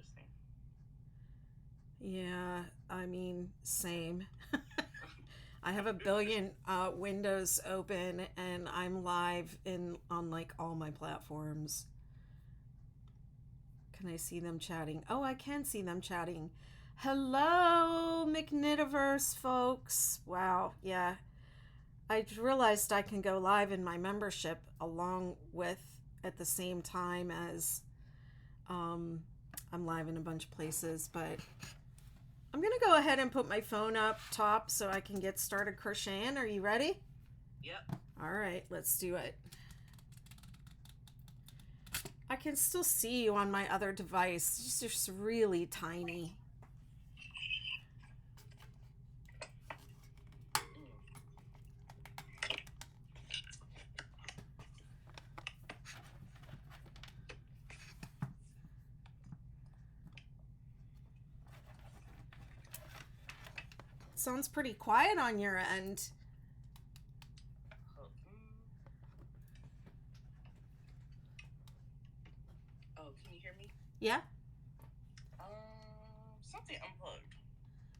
interesting. Yeah, I mean, same. I have a billion windows open and I'm live in on like all my platforms. Can I see them chatting? Oh, I can see them chatting. Hello, McKnitiverse folks. Wow, yeah. I realized I can go live in my membership along with at the same time as um, I'm live in a bunch of places, but I'm gonna go ahead and put my phone up top so I can get started crocheting. Are you ready? Yep. All right, let's do it. I can still see you on my other device. It's just really tiny. Sounds pretty quiet on your end. Oh, can you hear me? Yeah? Something unplugged.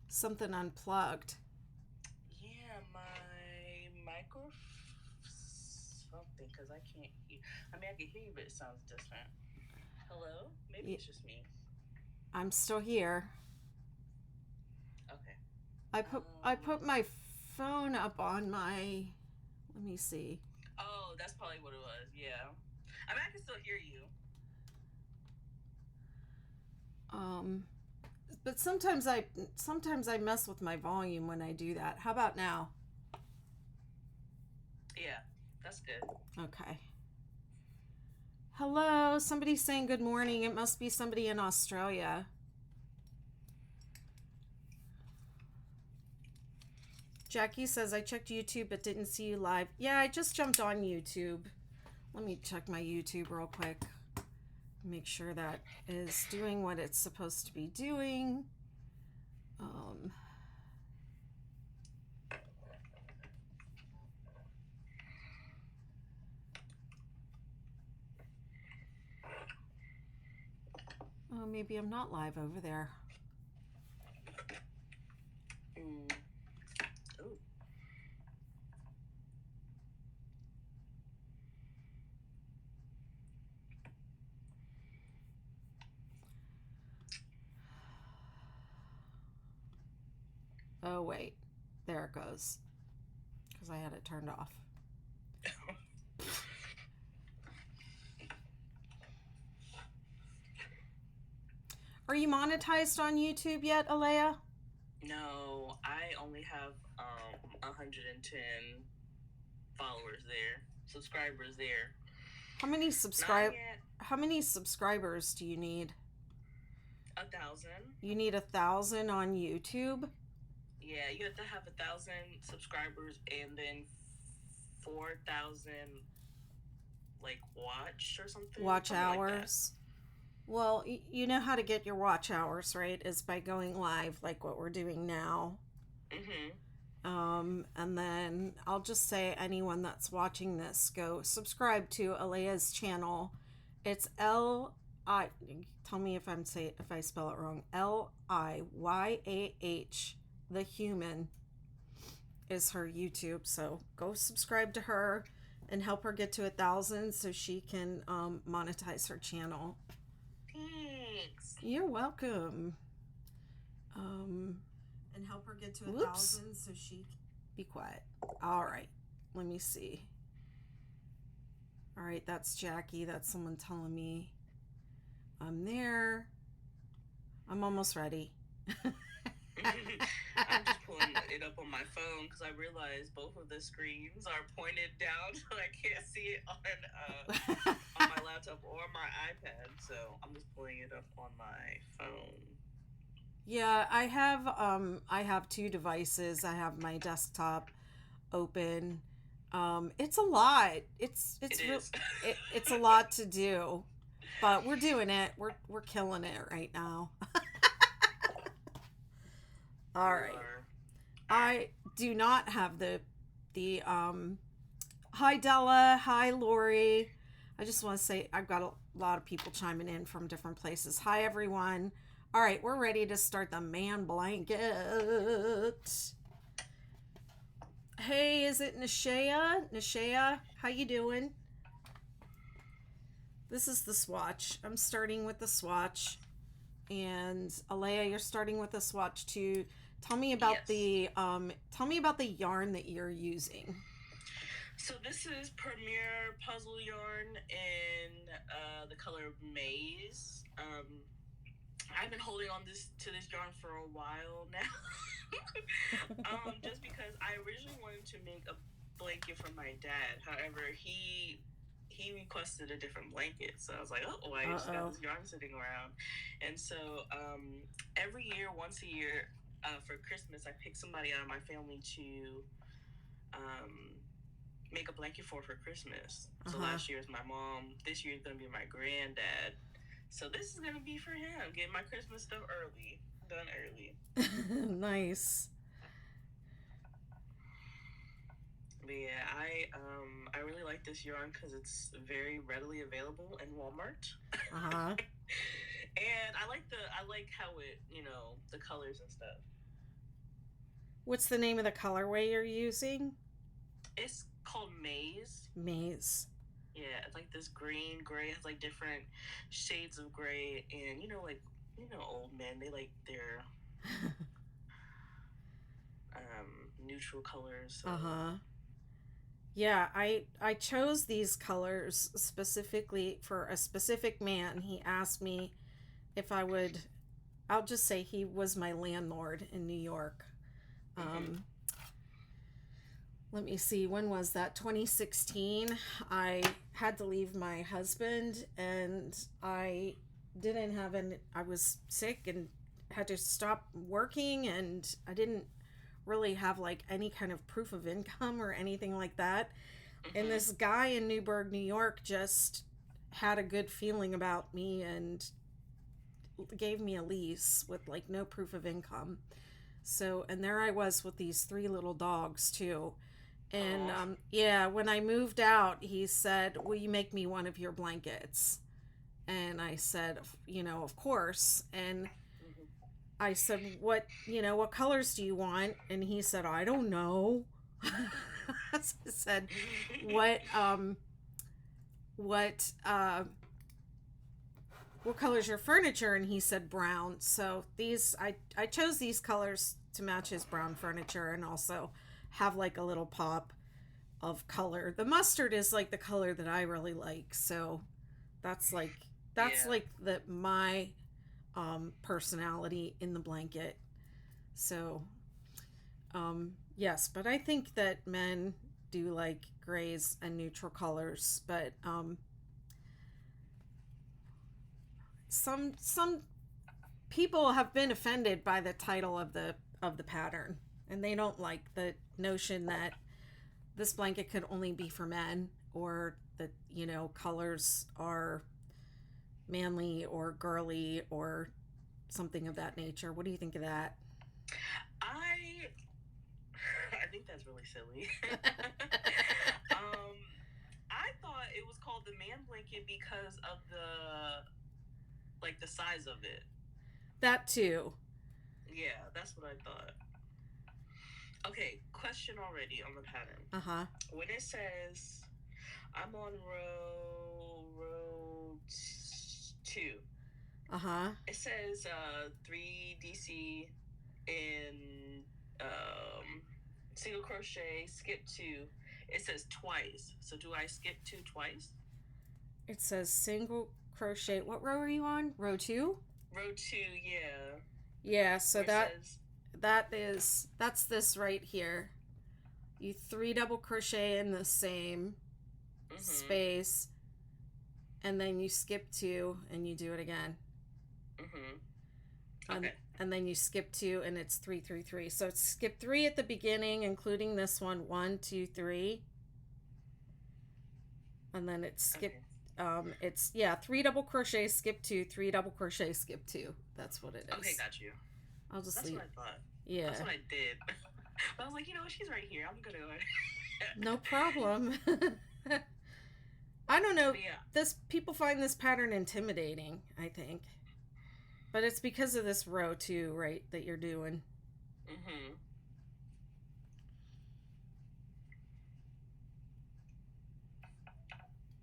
Something unplugged. Yeah, my micro something, because I can't hear. I mean, I can hear you, but it sounds different. Hello? Maybe it's just me. I'm still here. Okay. I put my phone up on my. Let me see. Oh, that's probably what it was. Yeah. I mean, I can still hear you. But sometimes I mess with my volume when I do that. How about now? Yeah, that's good. Okay. Hello, somebody's saying good morning. It must be somebody in Australia. Jackie says, I checked YouTube but didn't see you live. Yeah, I just jumped on YouTube. Let me check my YouTube real quick. Make sure that is doing what it's supposed to be doing. Oh, maybe I'm not live over there. Ooh. Oh, wait. There it goes. Because I had it turned off. Are you monetized on YouTube yet, Alea? No, I only have 110 followers there, subscribers there. How many subscribers do you need? 1,000. You need 1,000 on YouTube? Yeah, you have to have 1,000 subscribers and then 4,000 like watch or something. Watch something hours? Like well, you know how to get your watch hours, right? Is by going live like what we're doing now. And then I'll just say anyone that's watching this, go subscribe to Alea's channel. It's L-I, tell me if I spell it wrong. Liyah, the human is her YouTube. So go subscribe to her and help her get to 1,000 so she can monetize her channel. Thanks. You're welcome. And help her get to 1,000 so she be quiet. All right, let me see. All right, that's Jackie. That's someone telling me I'm there. I'm almost ready. I'm just pulling it up on my phone because I realized both of the screens are pointed down, so I can't see it on my laptop or my iPad. So I'm just pulling it up on my phone. Yeah, I have two devices. I have my desktop open. It's a lot. It's it's a lot to do, but we're doing it. We're killing it right now. All right. I do not have the hi Della, hi Lori. I just want to say I've got a lot of people chiming in from different places. Hi, everyone. All right, we're ready to start the man blanket. Hey, is it Nashaya? Nashaya, how you doing? This is the swatch. I'm starting with the swatch. And Alea, you're starting with the swatch too. Tell me about the yarn that you're using. So this is Premier Puzzle yarn in the color Maize. I've been holding on to this yarn for a while now. Just because I originally wanted to make a blanket for my dad. However, he requested a different blanket. So I was like, oh, I just got this yarn sitting around. And so every year, once a year, for Christmas, I pick somebody out of my family to make a blanket for Christmas. So last year was my mom. This year is going to be my granddad. So this is going to be for him. Get my Christmas stuff done early. Nice. But yeah, I really like this yarn because it's very readily available in Walmart. And I like how it, the colors and stuff. What's the name of the colorway you're using? It's called Maize. Maize. Yeah, it's like this green, gray. It has like different shades of gray, and old men, they like their neutral colors. So. Yeah, I chose these colors specifically for a specific man. He asked me if I would. I'll just say he was my landlord in New York. Let me see, when was that? 2016. I had to leave my husband, and I was sick and had to stop working, and I didn't really have like any kind of proof of income or anything like that. And this guy in Newburgh, New York just had a good feeling about me and gave me a lease with like no proof of income. So, and there I was with these 3 little dogs too. And when I moved out, he said, will you make me one of your blankets? And I said, of course. And I said, what colors do you want? And he said, I don't know. I said, what color's your furniture? And he said brown. So I chose these colors to match his brown furniture and also have like a little pop of color. The mustard is like the color that I really like. So that's like my personality in the blanket. So yes, but I think that men do like grays and neutral colors, but some people have been offended by the title of the pattern, and they don't like the notion that this blanket could only be for men, or that colors are manly or girly or something of that nature. What do you think of that? I think that's really silly. I thought it was called the man blanket because of the size of it. That too. Yeah, that's what I thought. Okay, question already on the pattern. When it says, I'm on row 2. It says 3 DC in single crochet, skip 2. It says twice. So do I skip 2 twice? It says single crochet. What row are you on? Row 2? Row 2, yeah. Yeah, so that's this right here. You 3 double crochet in the same space, and then you skip 2 and you do it again. Okay. And then you skip 2 and it's 3 3 3. So it's skip 3 at the beginning, including this one, 1 2 3, and then it's skip. It's 3 double crochet, skip 2, 3 double crochet, skip 2. That's what it is. Okay, got you. I'll just That's leave. what I thought. Yeah. That's what I did. But I was like, she's right here. I'm gonna go ahead. No problem. I don't know. But yeah. This people find this pattern intimidating, I think. But it's because of this row too, right, that you're doing. Mm-hmm.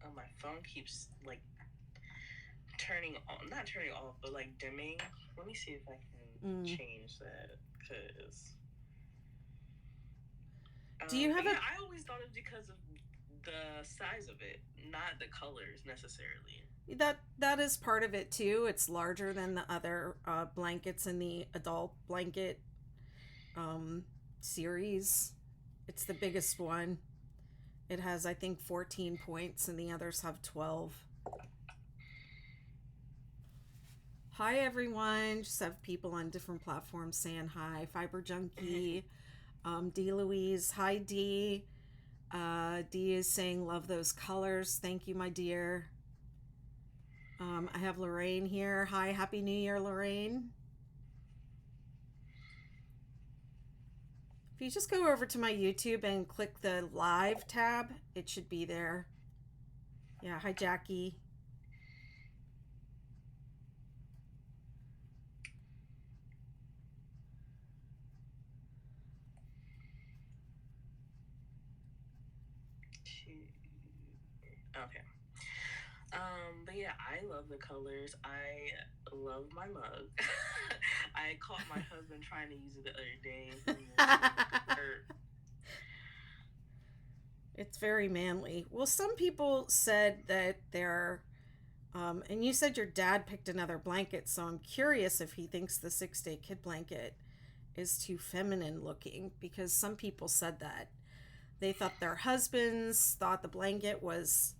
Oh, my phone keeps like turning on, not turning off, but like dimming. Let me see if I can change that, because do you have yeah, I always thought it was because of the size of it, not the colors necessarily. that is part of it too. It's larger than the other blankets in the adult blanket series. It's the biggest one. It has, I think, 14 points, and the others have 12. Hi, everyone. Just have people on different platforms saying hi. Fiber Junkie, D. Louise. Hi, D. D is saying, love those colors. Thank you, my dear. I have Lorraine here. Hi, Happy New Year, Lorraine. If you just go over to my YouTube and click the live tab, it should be there. Yeah, hi, Jackie. Okay. But yeah, I love the colors. I love my mug. I caught my husband trying to use it the other day. It's very manly. Well, some people said that they're, and you said your dad picked another blanket, so I'm curious if he thinks the 6-Day Kid blanket is too feminine looking, because some people said that. They thought their husbands thought the blanket was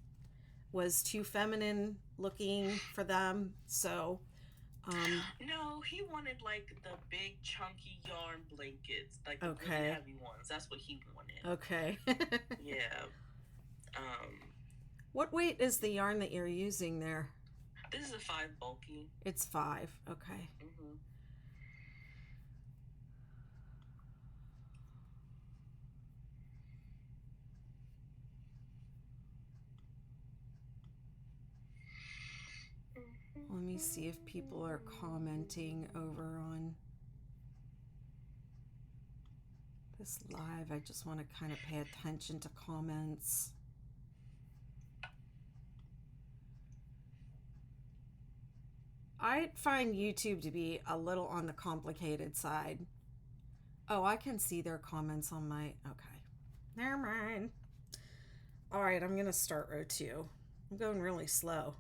too feminine looking for them. So no, he wanted like the big chunky yarn blankets, like the okay. really heavy ones. That's what he wanted. Okay. Yeah. What weight is the yarn that you're using there? This is a 5 bulky. It's 5. Okay. Mm-hmm. Let me see if people are commenting over on this live. I just want to kind of pay attention to comments. I find YouTube to be a little on the complicated side. Oh, I can see their comments on my... Okay. Never mind. All right, I'm going to start row 2. I'm going really slow.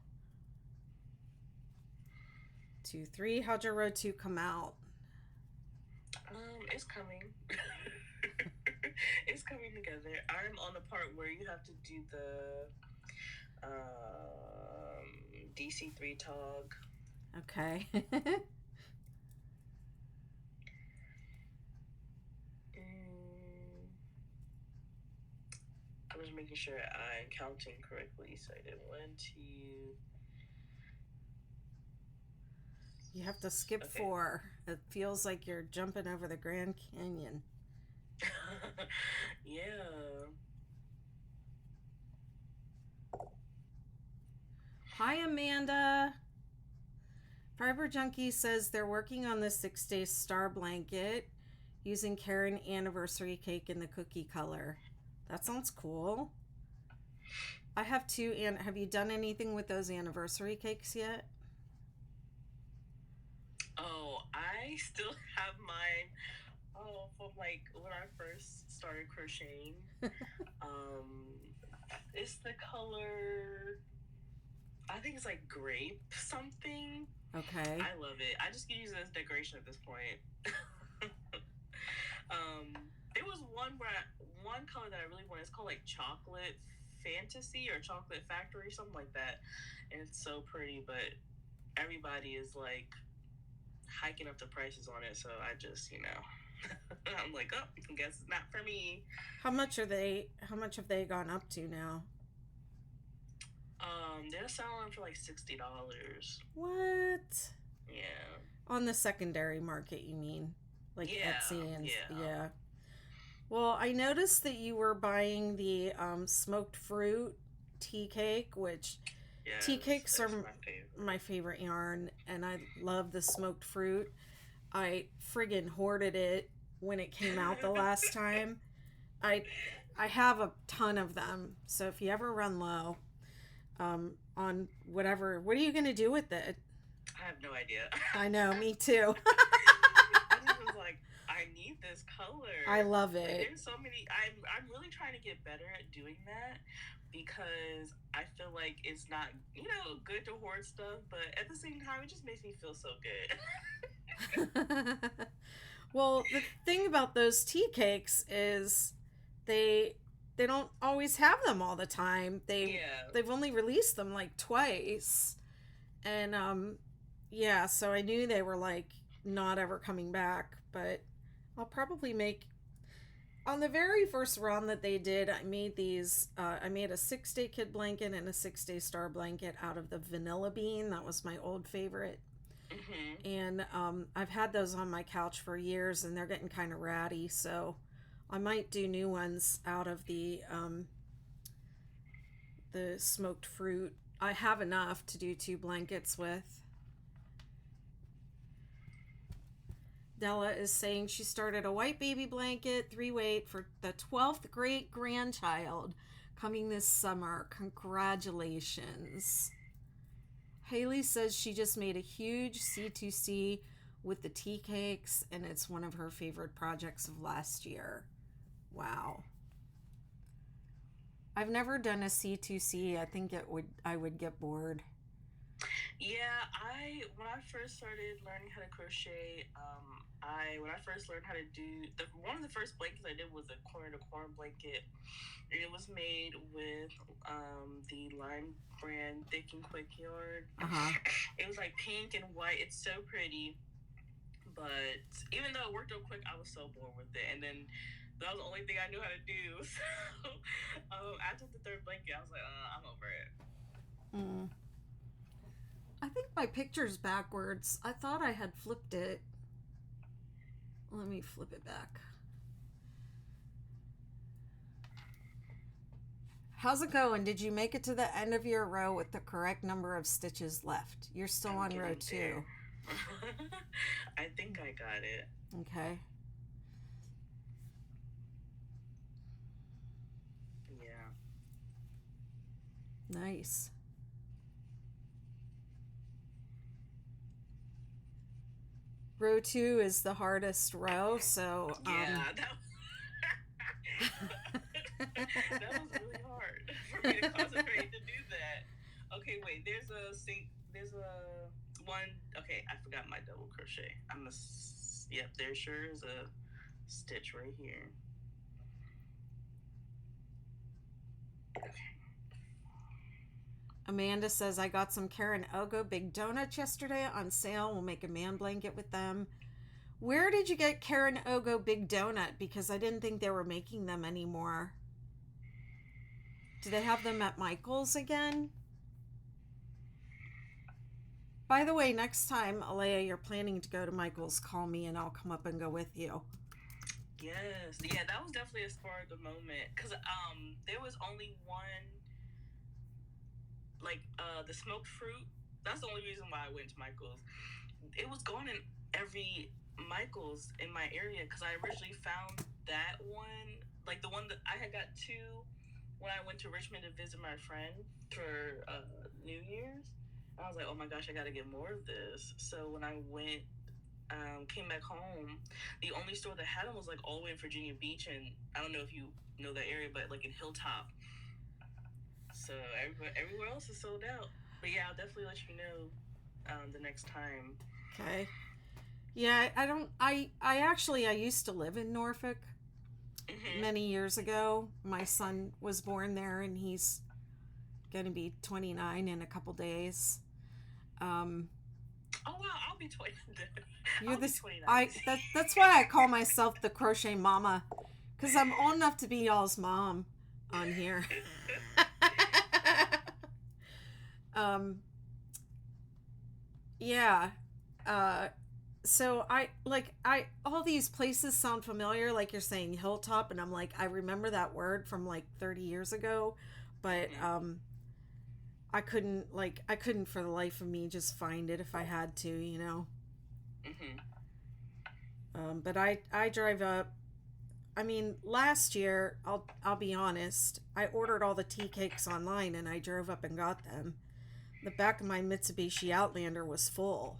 2, 3. How'd your row 2 come out? It's coming. It's coming together. I'm on the part where you have to do the DC3 tog. Okay. I'm just making sure I'm counting correctly. So I did 1, 2. You have to skip 4. It feels like you're jumping over the Grand Canyon. Yeah. Hi, Amanda. Fiber Junkie says they're working on the 6-Day Star Blanket using Karen Anniversary Cake in the cookie color. That sounds cool. I have 2. And have you done anything with those anniversary cakes yet? Oh, I still have mine. Oh, from like when I first started crocheting. It's the color, I think it's like grape something. Okay. I love it. I just use it as decoration at this point. There was one color that I really wanted. It's called like Chocolate Fantasy or Chocolate Factory, something like that. And it's so pretty, but everybody is like hiking up the prices on it, so I just, I'm like, oh, I guess it's not for me. How much have they gone up to now? They're selling for like $60. What? Yeah. On the secondary market, you mean? Like Etsy and yeah. Well, I noticed that you were buying the smoked fruit tea cake, which tea Yes, cakes are that's my favorite. my favorite yarn, and I love the smoked fruit. I friggin' hoarded it when it came out the last time. I I have a ton of them, so if you ever run low on whatever, what are you gonna do with it? I have no idea. I know, me too. I just was like, I need this I color. love Like, it. there's so many. I'm really trying to get better at doing that because I feel like it's not, good to hoard stuff, but at the same time, it just makes me feel so good. Well, the thing about those tea cakes is they they don't always have them all the time. Yeah. They've only released them like twice. And yeah, so I knew they were like not ever coming back, but I'll probably make on the very first run that they did, I made these. I made a 6-day kid blanket and a 6-day star blanket out of the vanilla bean. That was my old favorite. Hmm. And I've had those on my couch for years, and they're getting kind of ratty. So I might do new ones out of the smoked fruit. I have enough to do 2 blankets with. Della is saying she started a white baby blanket 3-weight for the 12th great grandchild coming this summer. Congratulations. Haley says she just made a huge C2C with the tea cakes, and it's one of her favorite projects of last year. Wow. I've never done a C2C. I think I would get bored. Yeah, when I first started learning how to crochet, when I first learned how to do one of the first blankets I did was a corner to corner blanket. And it was made with the Lime brand Thick and Quick yarn. Uh-huh. It was like pink and white. It's so pretty, but even though it worked real quick, I was so bored with it. And then that was the only thing I knew how to do. So after the third blanket, I was like, I'm over it. Mm. I think my picture's backwards. I thought I had flipped it. Let me flip it back. How's it going? Did you make it to the end of your row with the correct number of stitches left? You're still on row 2. I think I got it. Okay. Yeah. Nice. Row 2 is the hardest row, so yeah, that was really hard for me to concentrate to do that. Okay, wait. There's a one. Okay, I forgot my double crochet. Yep. There sure is a stitch right here. Okay. Amanda says, I got some Karen Ogo big donuts yesterday on sale. We'll make a man blanket with them. Where did you get Karen Ogo big donut? Because I didn't think they were making them anymore. Do they have them at Michael's again? By the way, next time, Alea, you're planning to go to Michael's, call me and I'll come up and go with you. Yes. Yeah, that was definitely a spur of the moment. Because there was only one, like, the smoked fruit. That's the only reason why I went to Michael's. It was going in every Michael's in my area because I originally found that one, like the one that I had got 2 when I went to Richmond to visit my friend for New Year's. I was like, oh my gosh, I got to get more of this. So when I went, came back home, the only store that had them was like all the way in Virginia Beach, and I don't know if you know that area, but like in Hilltop. So everywhere else is sold out. But yeah, I'll definitely let you know the next time. Okay. Yeah, I used to live in Norfolk many years ago. My son was born there and he's going to be 29 in a couple days. Oh wow, I'll be 20. You're be 29. That's why I call myself the crochet mama, because I'm old enough to be y'all's mom on here. Yeah. So I all these places sound familiar, like you're saying Hilltop, and I'm like, I remember that word from like 30 years ago, but I couldn't for the life of me just find it if I had to, you know. Mhm. But I drive up. I mean, last year, I'll be honest, I ordered all the tea cakes online and I drove up and got them. The back of my Mitsubishi Outlander was full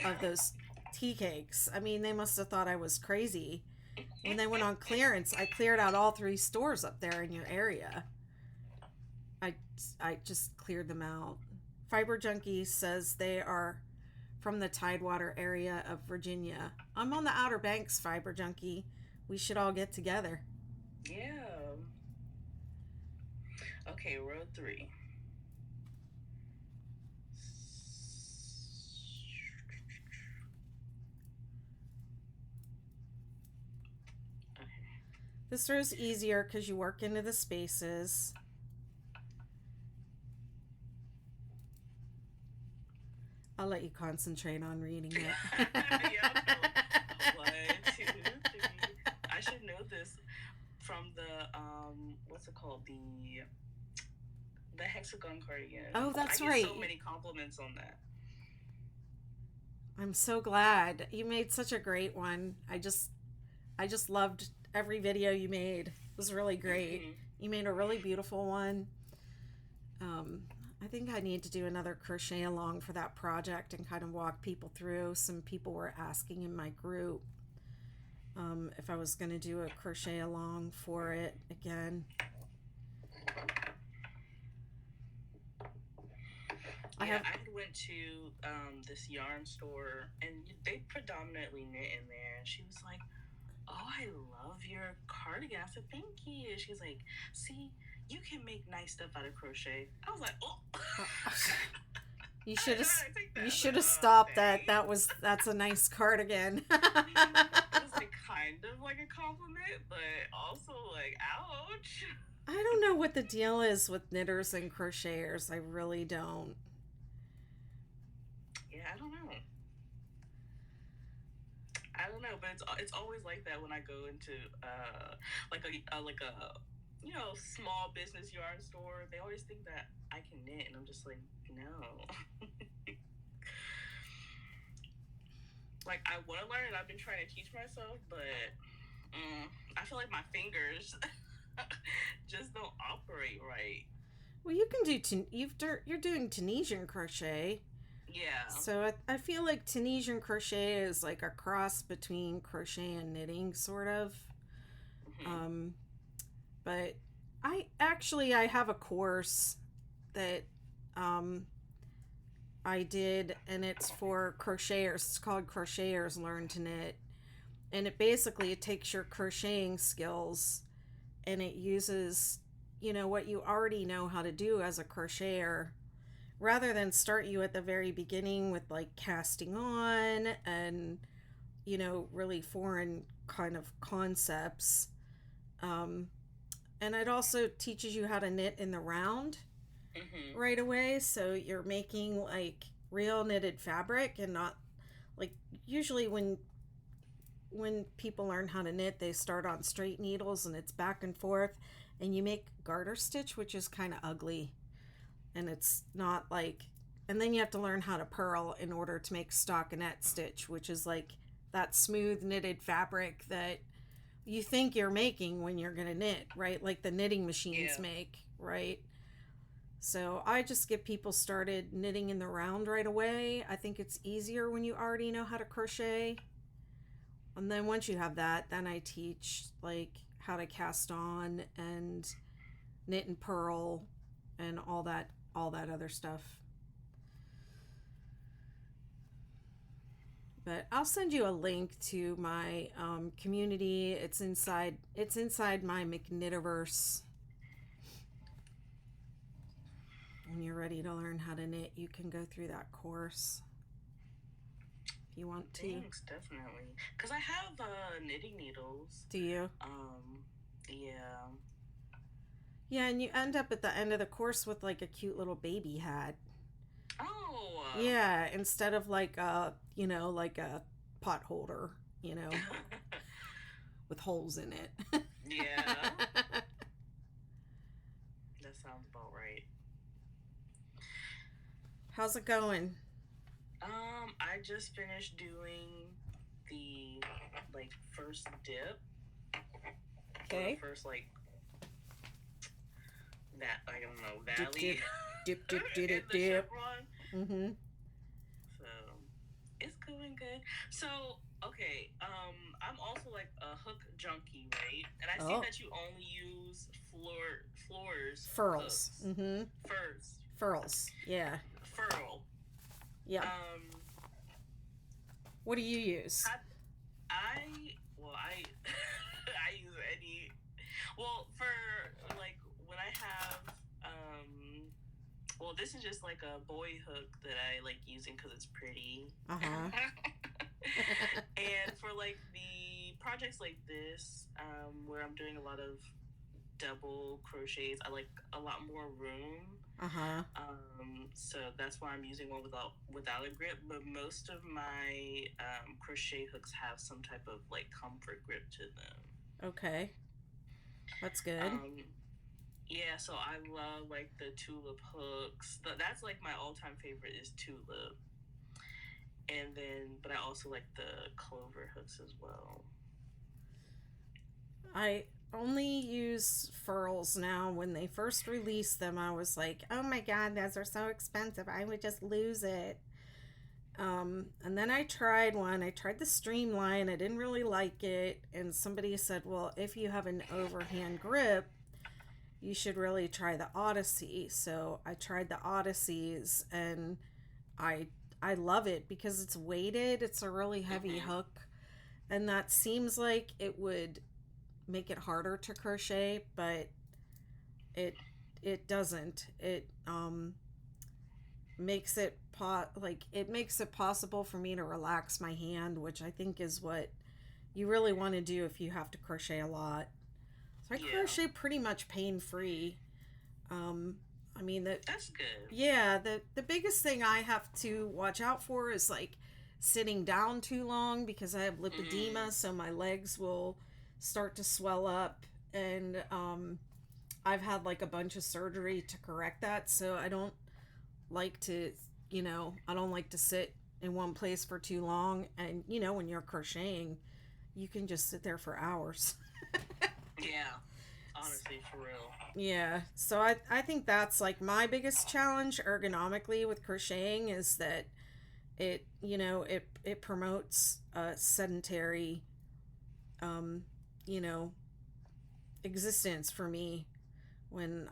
of those tea cakes. I mean, they must have thought I was crazy. When they went on clearance, I cleared out all 3 stores up there in your area. I, I just cleared them out. Fiber Junkie says they are from the Tidewater area of Virginia. I'm on the Outer Banks, Fiber Junkie. We should all get together. Yeah. Okay, row 3. This row's easier because you work into the spaces. I'll let you concentrate on reading it. Yeah. 1, 2, 3. I should know this from the what's it called, the hexagon cardigan. Oh, that's I right. get so many compliments on that. I'm so glad you made such a great one. I just loved every video you made. It was really great. Mm-hmm. You made a really beautiful one. I think I need to do another crochet along for that project and kind of walk people through. Some people were asking in my group if I was going to do a crochet along for it again. I went to this yarn store and they predominantly knit in there. And she was like, "Oh, I love your cardigan." I said, "Thank you." She's like, "See, you can make nice stuff out of crochet." I was like, "Oh." You should have stopped that. That's a nice cardigan. It was like kind of like a compliment, but also like, ouch. I don't know what the deal is with knitters and crocheters. I really don't. Yeah, I don't know, but it's always like that when I go into like a small business yarn store. They always think that I can knit, and I'm just like, no. Like, I want to learn, and I've been trying to teach myself, but I feel like my fingers just don't operate right. Well, you can do you're doing Tunisian crochet. Yeah. So I feel like Tunisian crochet is like a cross between crochet and knitting, sort of. Mm-hmm. But I have a course that I did, and it's for crocheters. It's called Crocheters Learn to Knit, and it takes your crocheting skills and it uses what you already know how to do as a crocheter, rather than start you at the very beginning with like casting on and really foreign kind of concepts. And it also teaches you how to knit in the round right away, so you're making like real knitted fabric and not like usually when people learn how to knit, they start on straight needles and it's back and forth, and you make garter stitch, which is kind of ugly, and it's not like, and then you have to learn how to purl in order to make stockinette stitch, which is like that smooth knitted fabric that you think you're making when you're gonna knit, right? Like the knitting machines make, right? So I just get people started knitting in the round right away. I think it's easier when you already know how to crochet. And then once you have that, then I teach like how to cast on and knit and purl and all that other stuff. But I'll send you a link to my community. It's inside my McKnitiverse. When you're ready to learn how to knit, you can go through that course if you want to. Thanks, definitely. Because I have knitting needles. Do you? Yeah. Yeah, and you end up at the end of the course with like a cute little baby hat. Oh. Yeah, instead of like a pot holder, with holes in it. Yeah. That sounds about right. How's it going? I just finished doing the first dip or the Okay. first that I don't know Dip, valley dip, dip, dip, dip, in dip, the dip. chevron. Mm-hmm. So it's going good. So okay, I'm also like a hook junkie, right? And I see Oh, that you only use floors furls. hooks, Mm-hmm. furs, Furls. Yeah. furl. Yeah. Um, What do you use? I I I use any. Well, for like when I have well, this is just like a boy hook that I like using because it's pretty. Uh-huh. And for like the projects like this, where I'm doing a lot of double crochets, I like a lot more room. Uh-huh. So that's why I'm using one without a grip. But most of my crochet hooks have some type of like comfort grip to them. Okay. That's good. Um, yeah, so I love like the tulip hooks. That's like my all-time favorite is tulip. And then, but I also like the clover hooks as well. I only use furls now. When they first released them, I was like, oh my God, those are so expensive. I would just lose it. And then I tried one. I tried the Streamline. I didn't really like it. And somebody said, well, if you have an overhand grip, you should really try the Odyssey. So I tried the Odysseys, and I I love it because it's weighted. It's a really heavy Mm-hmm. hook, and that seems like it would make it harder to crochet, but it it doesn't. It makes it it makes it possible for me to relax my hand, which I think is what you really want to do if you have to crochet a lot. So I Yeah, crochet pretty much pain free. Um, I mean the that's good. Yeah, the biggest thing I have to watch out for is like sitting down too long because I have lipedema, Mm, so my legs will start to swell up, and I've had like a bunch of surgery to correct that, so I don't like to, I don't like to sit in one place for too long, and when you're crocheting, you can just sit there for hours. yeah, honestly, for real. Yeah, so I think that's like my biggest challenge ergonomically with crocheting is that it promotes a sedentary um, you know, existence for me when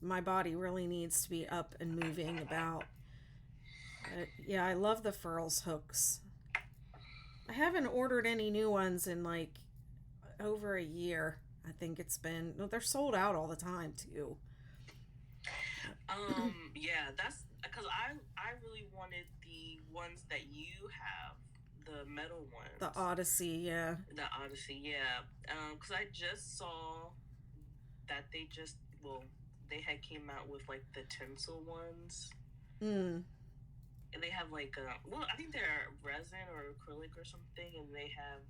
my body really needs to be up and moving about. But yeah, I love the furls hooks. I haven't ordered any new ones in like over a year. I think it's been. No, they're sold out all the time too. Yeah, that's because I really wanted the ones that you have, the metal The ones, Odyssey, yeah. the Odyssey. Yeah, because I just saw that they had came out with like the tinsel ones. Mm. And they have like I think they're resin or acrylic or something, and they have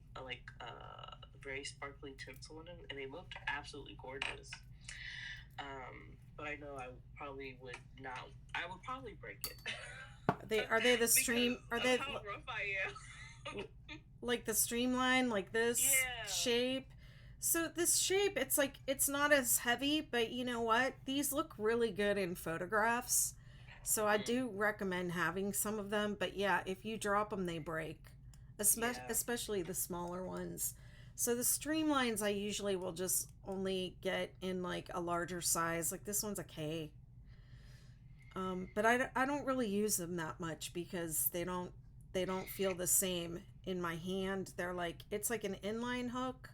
very sparkly tinsel in them, and they looked absolutely gorgeous. But I know I probably would not. I would probably break it Are they the because stream? Are of they how rough I am. like the streamline, like this Yeah. shape? So this shape, it's like it's not as heavy, but you know what? These look really good in photographs. So I Mm, do recommend having some of them, but yeah, if you drop them, they break. yeah. Especially the smaller ones. So the streamlines I usually will just only get in like a larger size. Like this one's a K. But I don't really use them that much because they don't feel the same in my hand. It's like an inline hook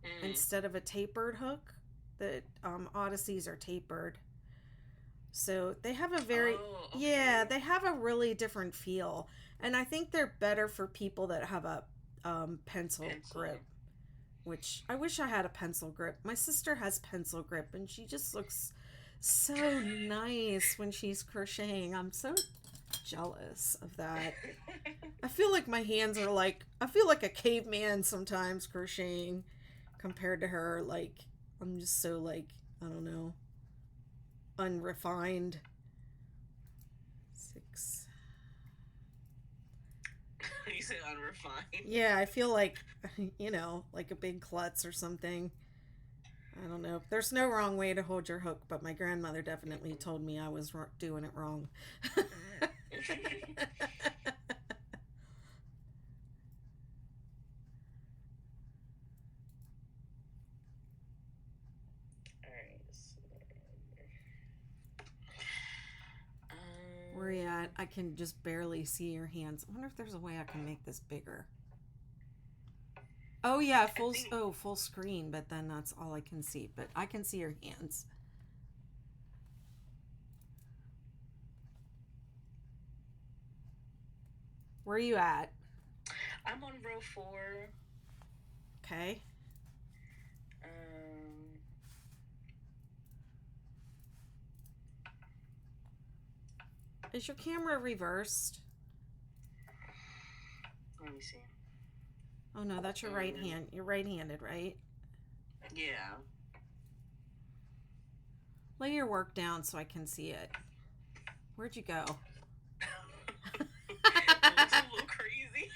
Mm. instead of a tapered hook. The Odysseys are tapered, so they have a very Oh, yeah, okay. they have a really different feel, and I think they're better for people that have a pencil grip. Pencil. Which I wish I had a pencil grip. My sister has pencil grip, and she just looks so nice when she's crocheting. I'm so jealous of that. I feel like my hands are like I feel like a caveman sometimes crocheting compared to her. Like I'm just so like I don't know unrefined. Thanks. You said unrefined. Yeah, I feel like, like a big klutz or something. I don't know. There's no wrong way to hold your hook, but my grandmother definitely told me I was doing it wrong. Where are you at? I can just barely see your hands. I wonder if there's a way I can make this bigger. Oh yeah, full screen, but then that's all I can see. But I can see your hands. Where are you at? I'm on row 4. Okay. Is your camera reversed? Let me see. Oh no, that's your right hand. You're right-handed, right? Yeah. Lay your work down so I can see it. Where'd you go? It looks a little crazy.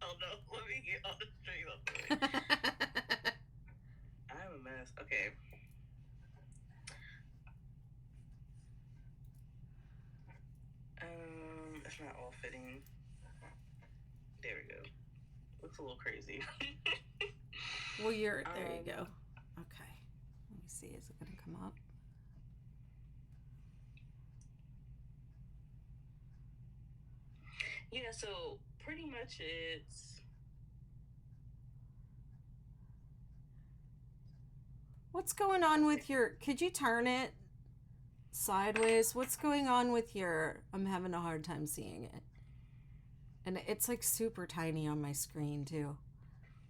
Oh no, let me get on the straight up. I'm a mess. Okay. It's not all fitting. There we go. Looks a little crazy. Well, there you go. Okay. Let me see. Is it going to come up? Yeah, so pretty much What's going on with could you turn it sideways? What's going on with I'm having a hard time seeing it. And it's like super tiny on my screen too.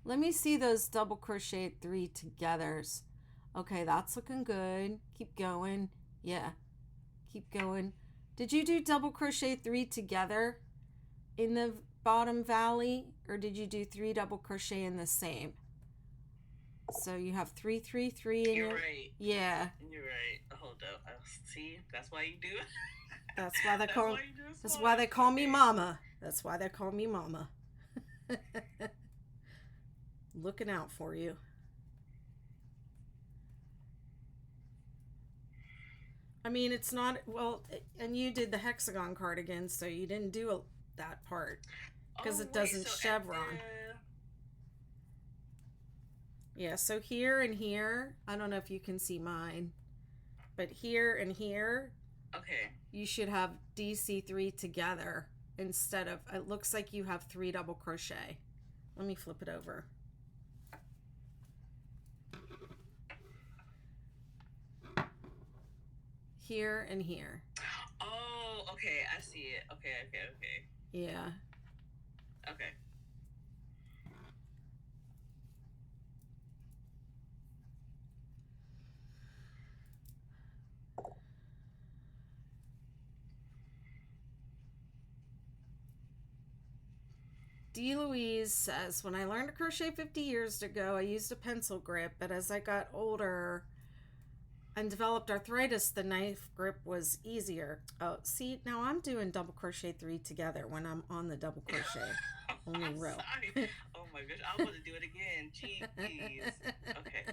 Let me see those double crochet 3 togethers. Okay, that's looking good. Keep going. Yeah, keep going. Did you do double crochet 3 together in the bottom valley, or did you do 3 double crochet in the same? So you have 3, 3, 3 in You're right. Yeah. You're right. Hold up. See, that's why you do it. That's why they call me Mama. That's why they call me Mama. Looking out for you. I mean, it's not, well, and you did the hexagon cardigan, so you didn't do that part because it doesn't chevron. Yeah, so here and here, I don't know if you can see mine, but here and here, okay, you should have DC3 together instead of, it looks like you have 3 double crochet. Let me flip it over. Here and here. Oh, okay, I see it. Okay. Yeah. Okay. D. Louise says, when I learned to crochet 50 years ago, I used a pencil grip, but as I got older and developed arthritis, the knife grip was easier. Oh, see, now I'm doing double crochet 3 together when I'm on the double crochet. Only row. Sorry. Oh my gosh, I want to do it again. Jeez. Okay.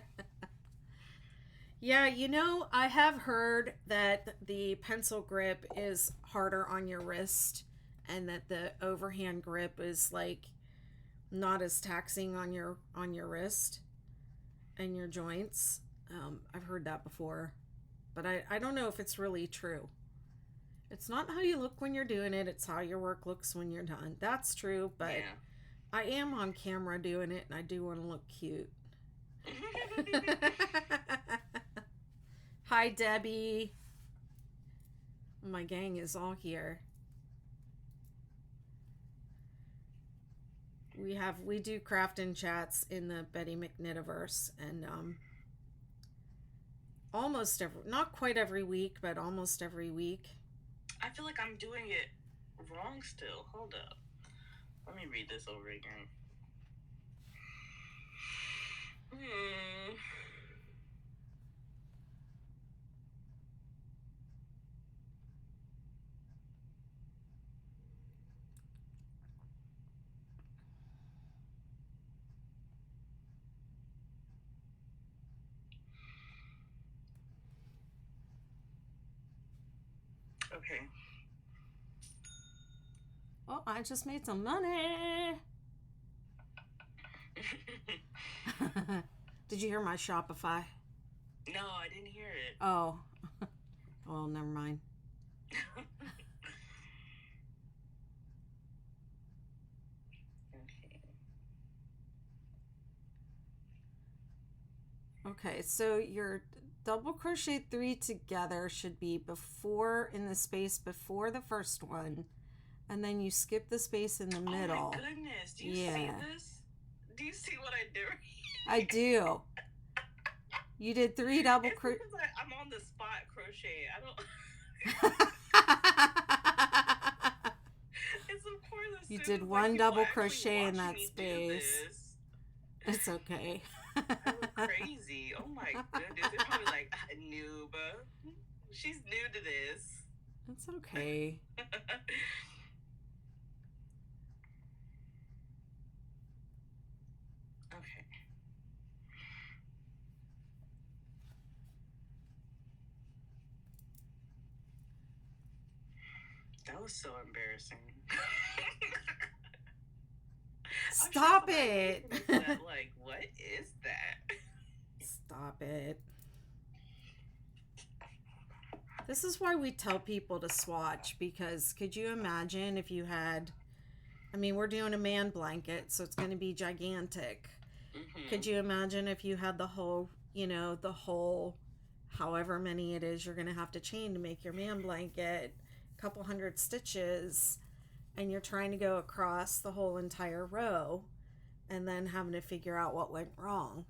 Yeah, I have heard that the pencil grip is harder on your wrist and that the overhand grip is like not as taxing on your wrist and your joints. I've heard that before, but I don't know if it's really true. It's not how you look when you're doing it, it's how your work looks when you're done. That's true, but yeah. I am on camera doing it and I do want to look cute. Hi, Debbie. My gang is all here. We do crafting chats in the Betty McKnitiverse, and not quite every week, but almost every week. I feel like I'm doing it wrong still. Hold up. Let me read this over again. Okay. Oh, I just made some money. Did you hear my Shopify? No, I didn't hear it. Oh. Well, never mind. Okay, so your double crochet 3 together should be before, in the space before the first one, and then you skip the space in the middle. Oh my goodness, do you see this? Do you see what I do? I do. You did 3 double crochet. I'm on the spot crochet. I don't. It's of course. You did 1 double crochet in that space. It's okay. I look crazy. Oh my goodness. They're probably like, noob. She's new to this. It's okay. Okay. That was so embarrassing. Stop it. Like, what is that? Stop it. This is why we tell people to swatch, because could you imagine if you had, I mean, we're doing a man blanket, so it's going to be gigantic. Mm-hmm. Could you imagine if you had the whole, the whole, however many it is you're going to have to chain to make your man blanket, a couple hundred stitches, and you're trying to go across the whole entire row and then having to figure out what went wrong.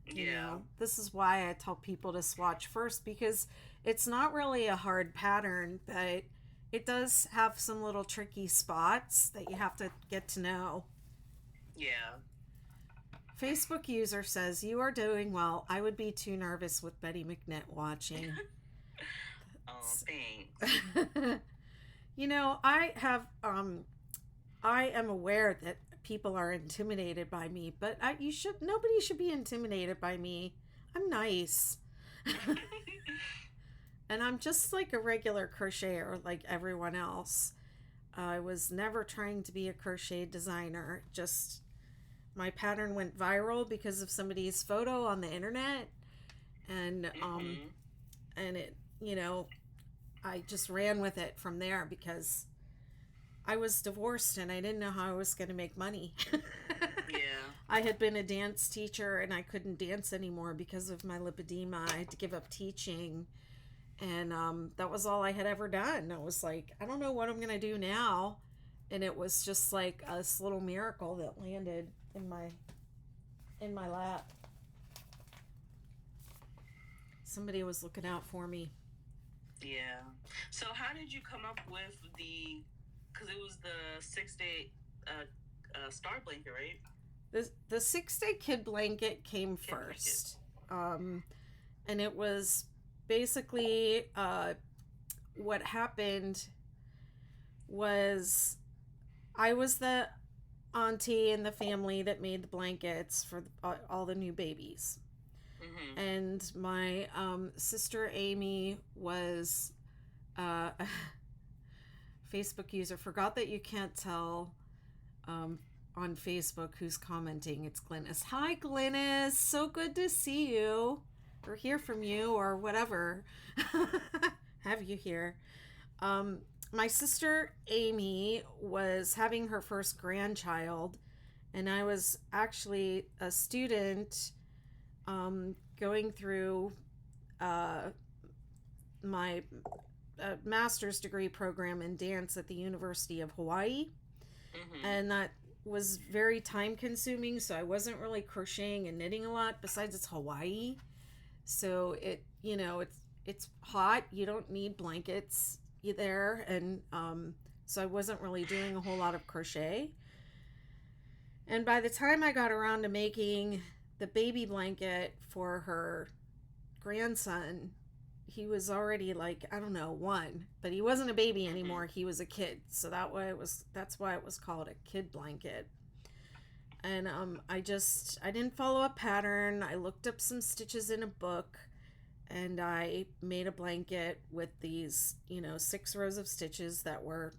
You know, this is why I tell people to swatch first, because it's not really a hard pattern, but it does have some little tricky spots that you have to get to know. Yeah. Facebook user says, "You are doing well. I would be too nervous with Betty McKnit watching." Oh, thanks. I am aware that people are intimidated by me, but nobody should be intimidated by me. I'm nice. And I'm just like a regular crocheter like everyone else. I was never trying to be a crochet designer. Just my pattern went viral because of somebody's photo on the internet, and and it, I just ran with it from there because I was divorced and I didn't know how I was going to make money. Yeah. I had been a dance teacher and I couldn't dance anymore because of my lipedema. I had to give up teaching, and that was all I had ever done. I was like, I don't know what I'm going to do now. And it was just like this little miracle that landed in my lap. Somebody was looking out for me. Yeah. So how did you come up with because it was the 6-day star blanket, right? The 6-day kid blanket came first. And it was basically what happened was I was the auntie in the family that made the blankets for all the new babies. Mm-hmm. And my sister Amy was Facebook user. Forgot that you can't tell on Facebook who's commenting. It's Glynis. Hi, Glynis. So good to see you or hear from you or whatever. Have you here. My sister Amy was having her first grandchild, and I was actually a student going through my master's degree program in dance at the University of Hawaii. Mm-hmm. And that was very time consuming, so I wasn't really crocheting and knitting a lot. Besides, it's Hawaii, so it's hot. You don't need blankets there, and so I wasn't really doing a whole lot of crochet. And by the time I got around to making the baby blanket for her grandson, he was already like, I don't know, 1, but he wasn't a baby anymore. He was a kid. So that's why it was called a kid blanket. And I didn't follow a pattern. I looked up some stitches in a book, and I made a blanket with these, 6 rows of stitches that we're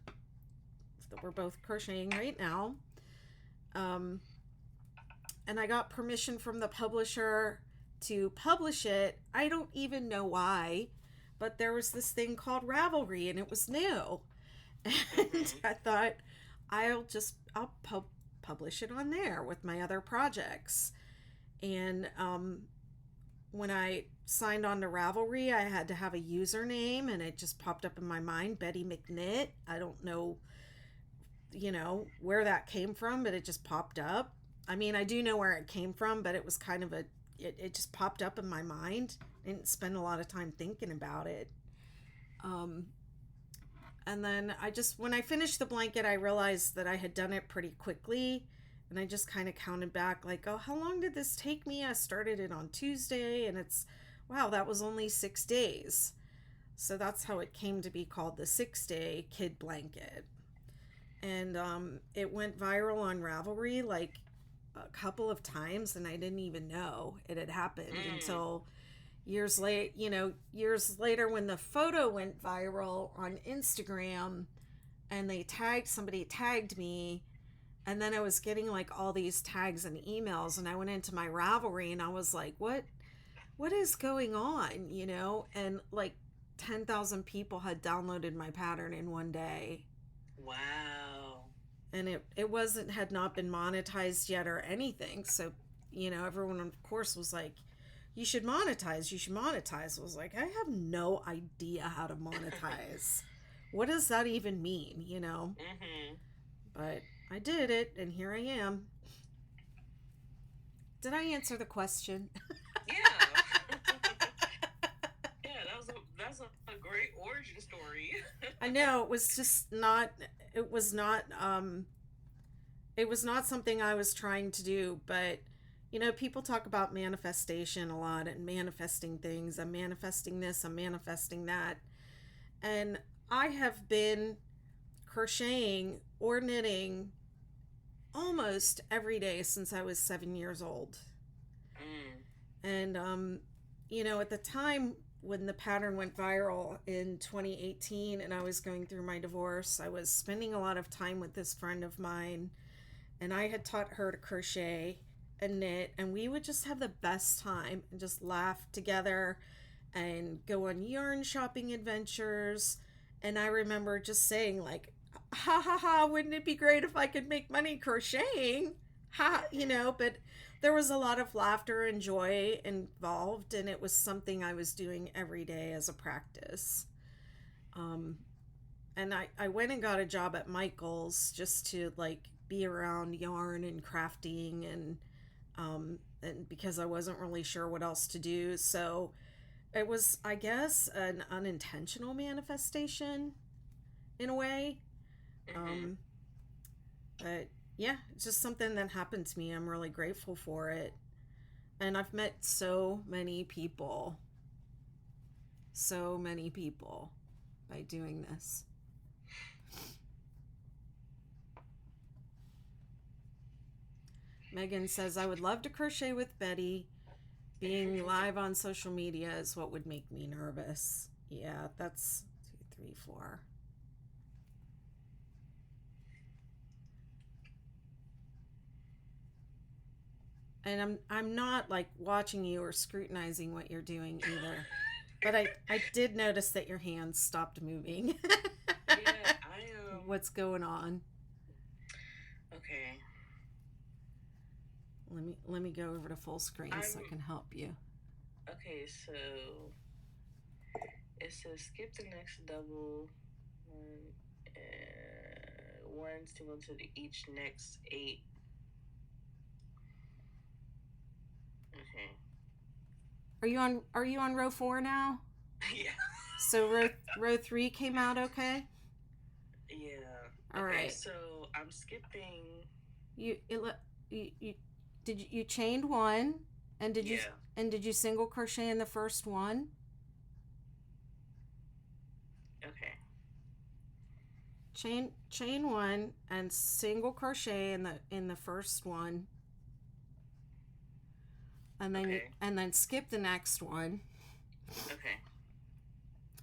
both crocheting right now. Um, and I got permission from the publisher to publish it. I don't even know why, but there was this thing called Ravelry, and it was new. And Mm-hmm. I thought I'll publish it on there with my other projects. And when I signed on to Ravelry, I had to have a username, and it just popped up in my mind, Betty McKnit. I don't know, where that came from, but it just popped up. I mean, I do know where it came from, but it was kind of it just popped up in my mind. I didn't spend a lot of time thinking about it. Um, and then when I finished the blanket, I realized that I had done it pretty quickly. And I just kind of counted back, like, oh, how long did this take me? I started it on Tuesday, and wow, that was only 6 days. So that's how it came to be called the 6 Day Kid Blanket. And it went viral on Ravelry like a couple of times, and I didn't even know it had happened Mm. until years later when the photo went viral on Instagram, and somebody tagged me, and then I was getting like all these tags and emails, and I went into my Ravelry and I was like, what is going on, and like 10,000 people had downloaded my pattern in one day. Wow. And it wasn't had not been monetized yet or anything. So, everyone of course was like, you should monetize, you should monetize. I was like, I have no idea how to monetize. What does that even mean? Mm-hmm. But I did it, and here I am. Did I answer the question? Yeah. Yeah, that's a great origin story. I know it was just not. It was not. It was not something I was trying to do, but people talk about manifestation a lot and manifesting things. I'm manifesting this, I'm manifesting that. And I have been crocheting or knitting almost every day since I was 7 years old. Mm. And, at the time when the pattern went viral in 2018 and I was going through my divorce, I was spending a lot of time with this friend of mine, and I had taught her to crochet and knit, and we would just have the best time and just laugh together and go on yarn shopping adventures. And I remember just saying, like, ha ha ha, wouldn't it be great if I could make money crocheting? Ha, but there was a lot of laughter and joy involved, and it was something I was doing every day as a practice. Um, and I went and got a job at Michael's just to like be around yarn and crafting, and because I wasn't really sure what else to do. So it was, I guess, an unintentional manifestation in a way. Mm-hmm. Um, but yeah, it's just something that happened to me. I'm really grateful for it. And I've met so many people by doing this. Megan says, I would love to crochet with Betty. Being live on social media is what would make me nervous. Yeah, that's 2, 3, 4. And I'm not like watching you or scrutinizing what you're doing either. But I did notice that your hands stopped moving. Yeah, I What's going on? Okay. Let me go over to full screen so I I'm can help you. okay. So it says skip the next double one, one single to each next 8. Okay. Are you on row 4 now? Yeah. So row 3 came out okay? Yeah. All Okay. right. So I'm skipping. You it, you you chained one, and Yeah. did you single crochet in the first one? Okay. Chain one and single crochet in the first one, and then Okay. skip the next one, Okay.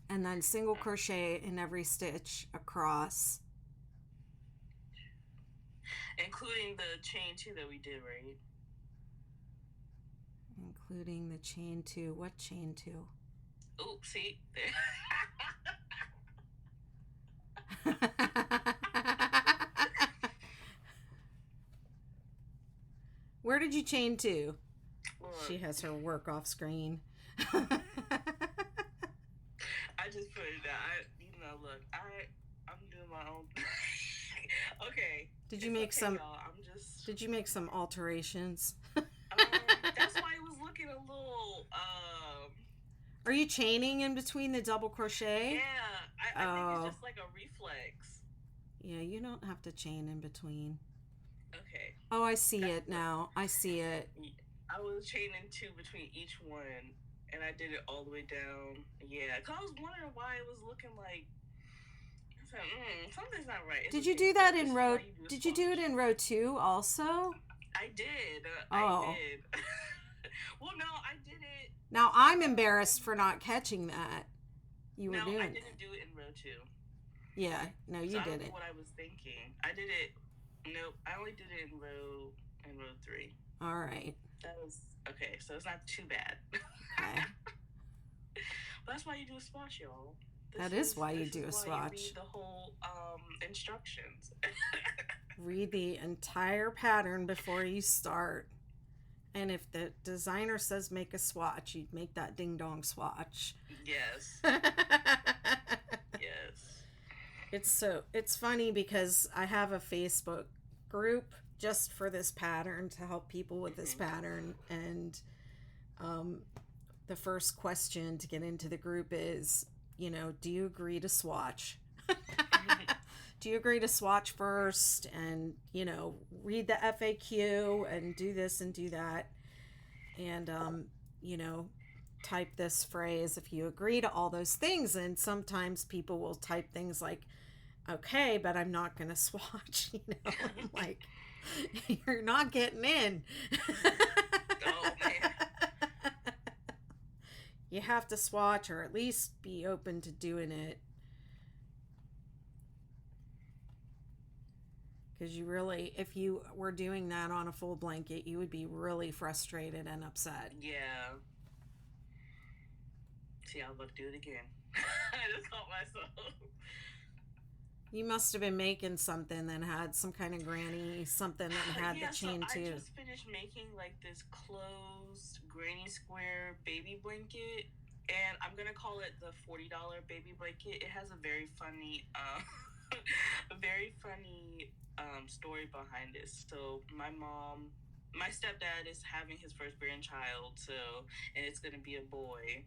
And then single crochet in every stitch across. Including the chain 2 that we did, right? Including the chain 2. What chain 2? Oh, see? Where did you chain to? Look, She has her work off screen. I just put it down. Look, I'm doing my own. Okay. Did you make some? Y'all. I'm just. Did you make some alterations? That's why it was looking a little. Are you chaining in between the double crochet? Yeah, I think it's just like a reflex. Yeah, you don't have to chain in between. Okay. Oh, I see it now. I see it. I was chaining 2 between each one, and I did it all the way down. Yeah, because I was wondering why it was looking like. I said, something's not right. Did you do that in row? Did you do it in row 2 also? I did. Oh. I did. Well, no, I did it. Now I'm embarrassed for not catching that. You were doing. No, I didn't do it in row 2. Yeah, no, you did it. What I was thinking. I did it. Nope, I only did it in row 3. All right. That was okay. So it's not too bad. Okay. But that's why you do a swatch, y'all. That is why you do a swatch. You read the whole instructions. Read the entire pattern before you start. And if the designer says make a swatch, you'd make that ding dong swatch. Yes. Yes. It's funny because I have a Facebook group just for this pattern to help people with this pattern, and the first question to get into the group is, do you agree to swatch? Do you agree to swatch first and, read the FAQ and do this and do that? And, type this phrase if you agree to all those things. And sometimes people will type things like, okay, but I'm not going to swatch, I'm like, you're not getting in. Oh, man. You have to swatch or at least be open to doing it. Because you really, if you were doing that on a full blanket, you would be really frustrated and upset. Yeah. See, I was about to do it again. I just caught myself. You must have been making something that had some kind of granny, something that had the chain too. I just finished making like this closed granny square baby blanket, and I'm gonna call it the $40 baby blanket. It has a very funny, story behind it. So my stepdad is having his first grandchild, and it's gonna be a boy.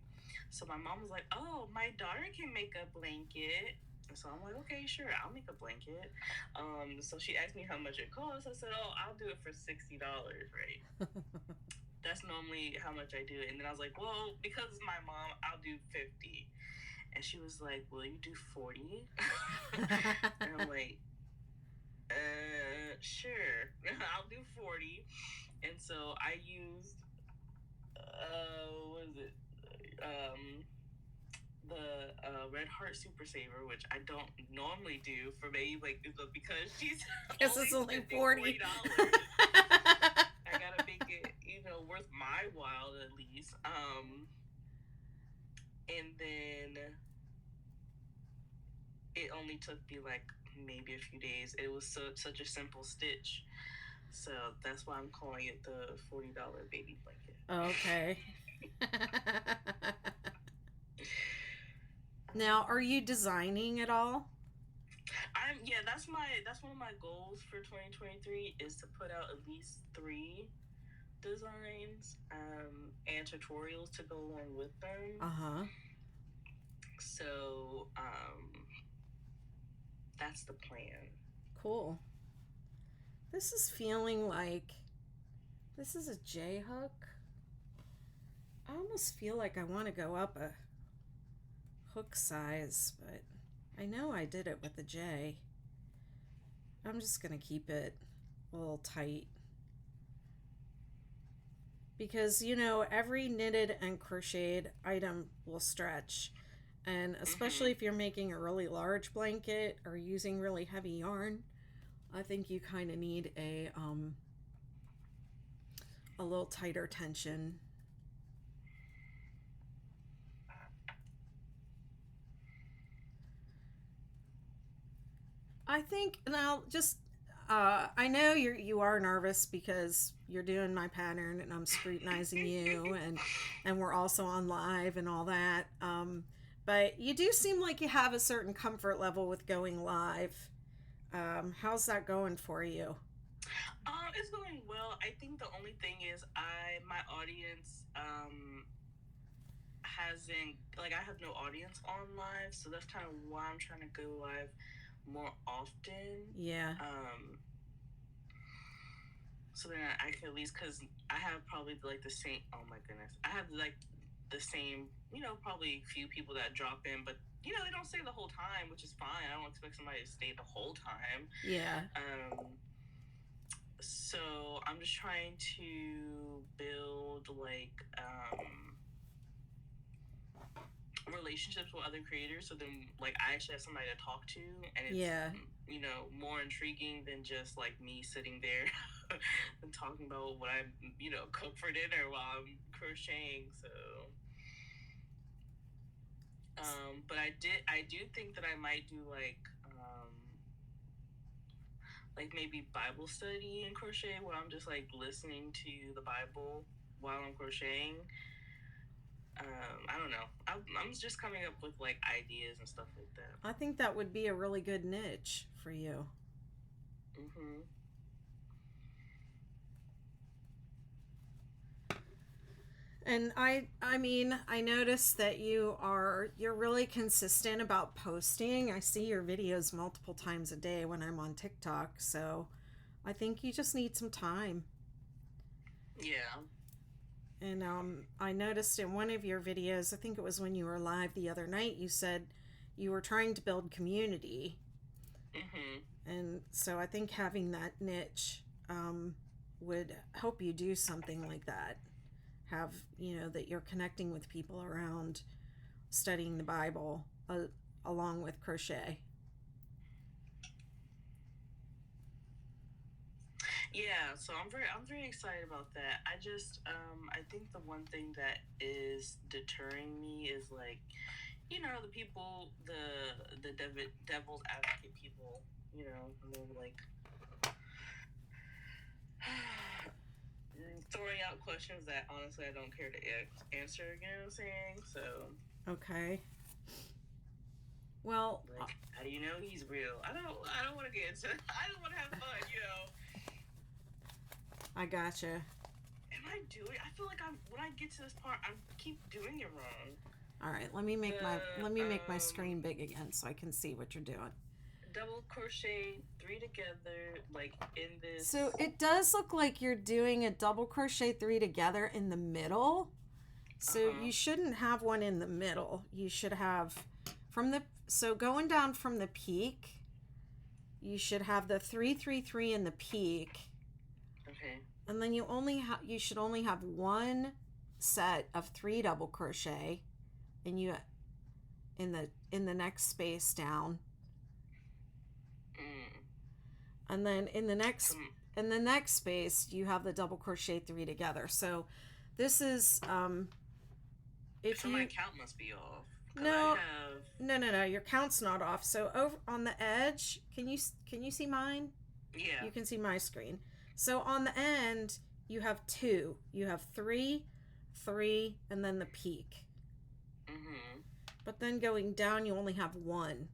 So my mom was like, "Oh, my daughter can make a blanket." So I'm like, okay, sure, I'll make a blanket. So she asked me how much it costs. I said, oh, I'll do it for $60, right? That's normally how much I do it. And then I was like, well, because it's my mom, I'll do 50. And she was like, will you do 40? And I'm like, sure, I'll do 40. And so I used, what is it? The Red Heart Super Saver, which I don't normally do for me, because she's only $40. I gotta make it, worth my while at least. And then it only took me maybe a few days. It was such a simple stitch, so that's why I'm calling it the $40 baby blanket. Okay. Now, are you designing at all? That's one of my goals for 2023 is to put out at least 3 designs and tutorials to go along with them. So that's the plan. Cool. This is feeling like this is a J hook. I almost feel like I want to go up a hook size, but I know I did it with the J. I'm just gonna keep it a little tight. because every knitted and crocheted item will stretch, and especially if you're making a really large blanket or using really heavy yarn, I think you kind of need a little tighter tension. I think now just I know you are nervous because you're doing my pattern and I'm scrutinizing you, and we're also on live and all that. But you do seem like you have a certain comfort level with going live. How's that going for you? It's going well. I think the only thing is my audience hasn't, like, I have no audience on live, so that's kind of why I'm trying to go live more often. Yeah. So then I can at least, because I have probably like the same, oh my goodness, I have like the same, probably few people that drop in, but they don't stay the whole time, which is fine. I don't expect somebody to stay the whole time. Yeah. So I'm just trying to build like relationships with other creators, so then like I actually have somebody to talk to, and it's more intriguing than just like me sitting there and talking about what I cook for dinner while I'm crocheting. So but I do think that I might do like maybe Bible study and crochet, where I'm just like listening to the Bible while I'm crocheting. I don't know. I'm just coming up with like ideas and stuff like that. I think that would be a really good niche for you. And I mean, I noticed that you're really consistent about posting. I see your videos multiple times a day when I'm on TikTok, so I think you just need some time. Yeah. And I noticed in one of your videos, I think it was when you were live the other night, you said you were trying to build community. And so I think having that niche would help you do something like that. Have, that you're connecting with people around studying the Bible along with crochet. Yeah, so I'm very excited about that. I just I think the one thing that is deterring me is like, the people, the devil's advocate people, and they're like throwing out questions that honestly I don't care to answer. You know what I'm saying? So okay. Well, like, how do you know he's real? I don't want to get into. I don't want to have fun. I gotcha. Am I doing? I feel like when I get to this part, I keep doing it wrong. All right, let me make my screen big again so I can see what you're doing. Double crochet 3 together, like in this. So it does look like you're doing a double crochet 3 together in the middle. So you shouldn't have one in the middle. You should have going down from the peak, you should have the 3 3 3 in the peak. Okay. And then you should only have one set of 3 double crochet, and you in the next space down. And then in the next space you have the double crochet 3 together. So this is my count must be off. No, your count's not off. So over on the edge, can you see mine? Yeah. You can see my screen. So on the end, you have 2. You have 3, 3, and then the peak. But then going down, you only have 1.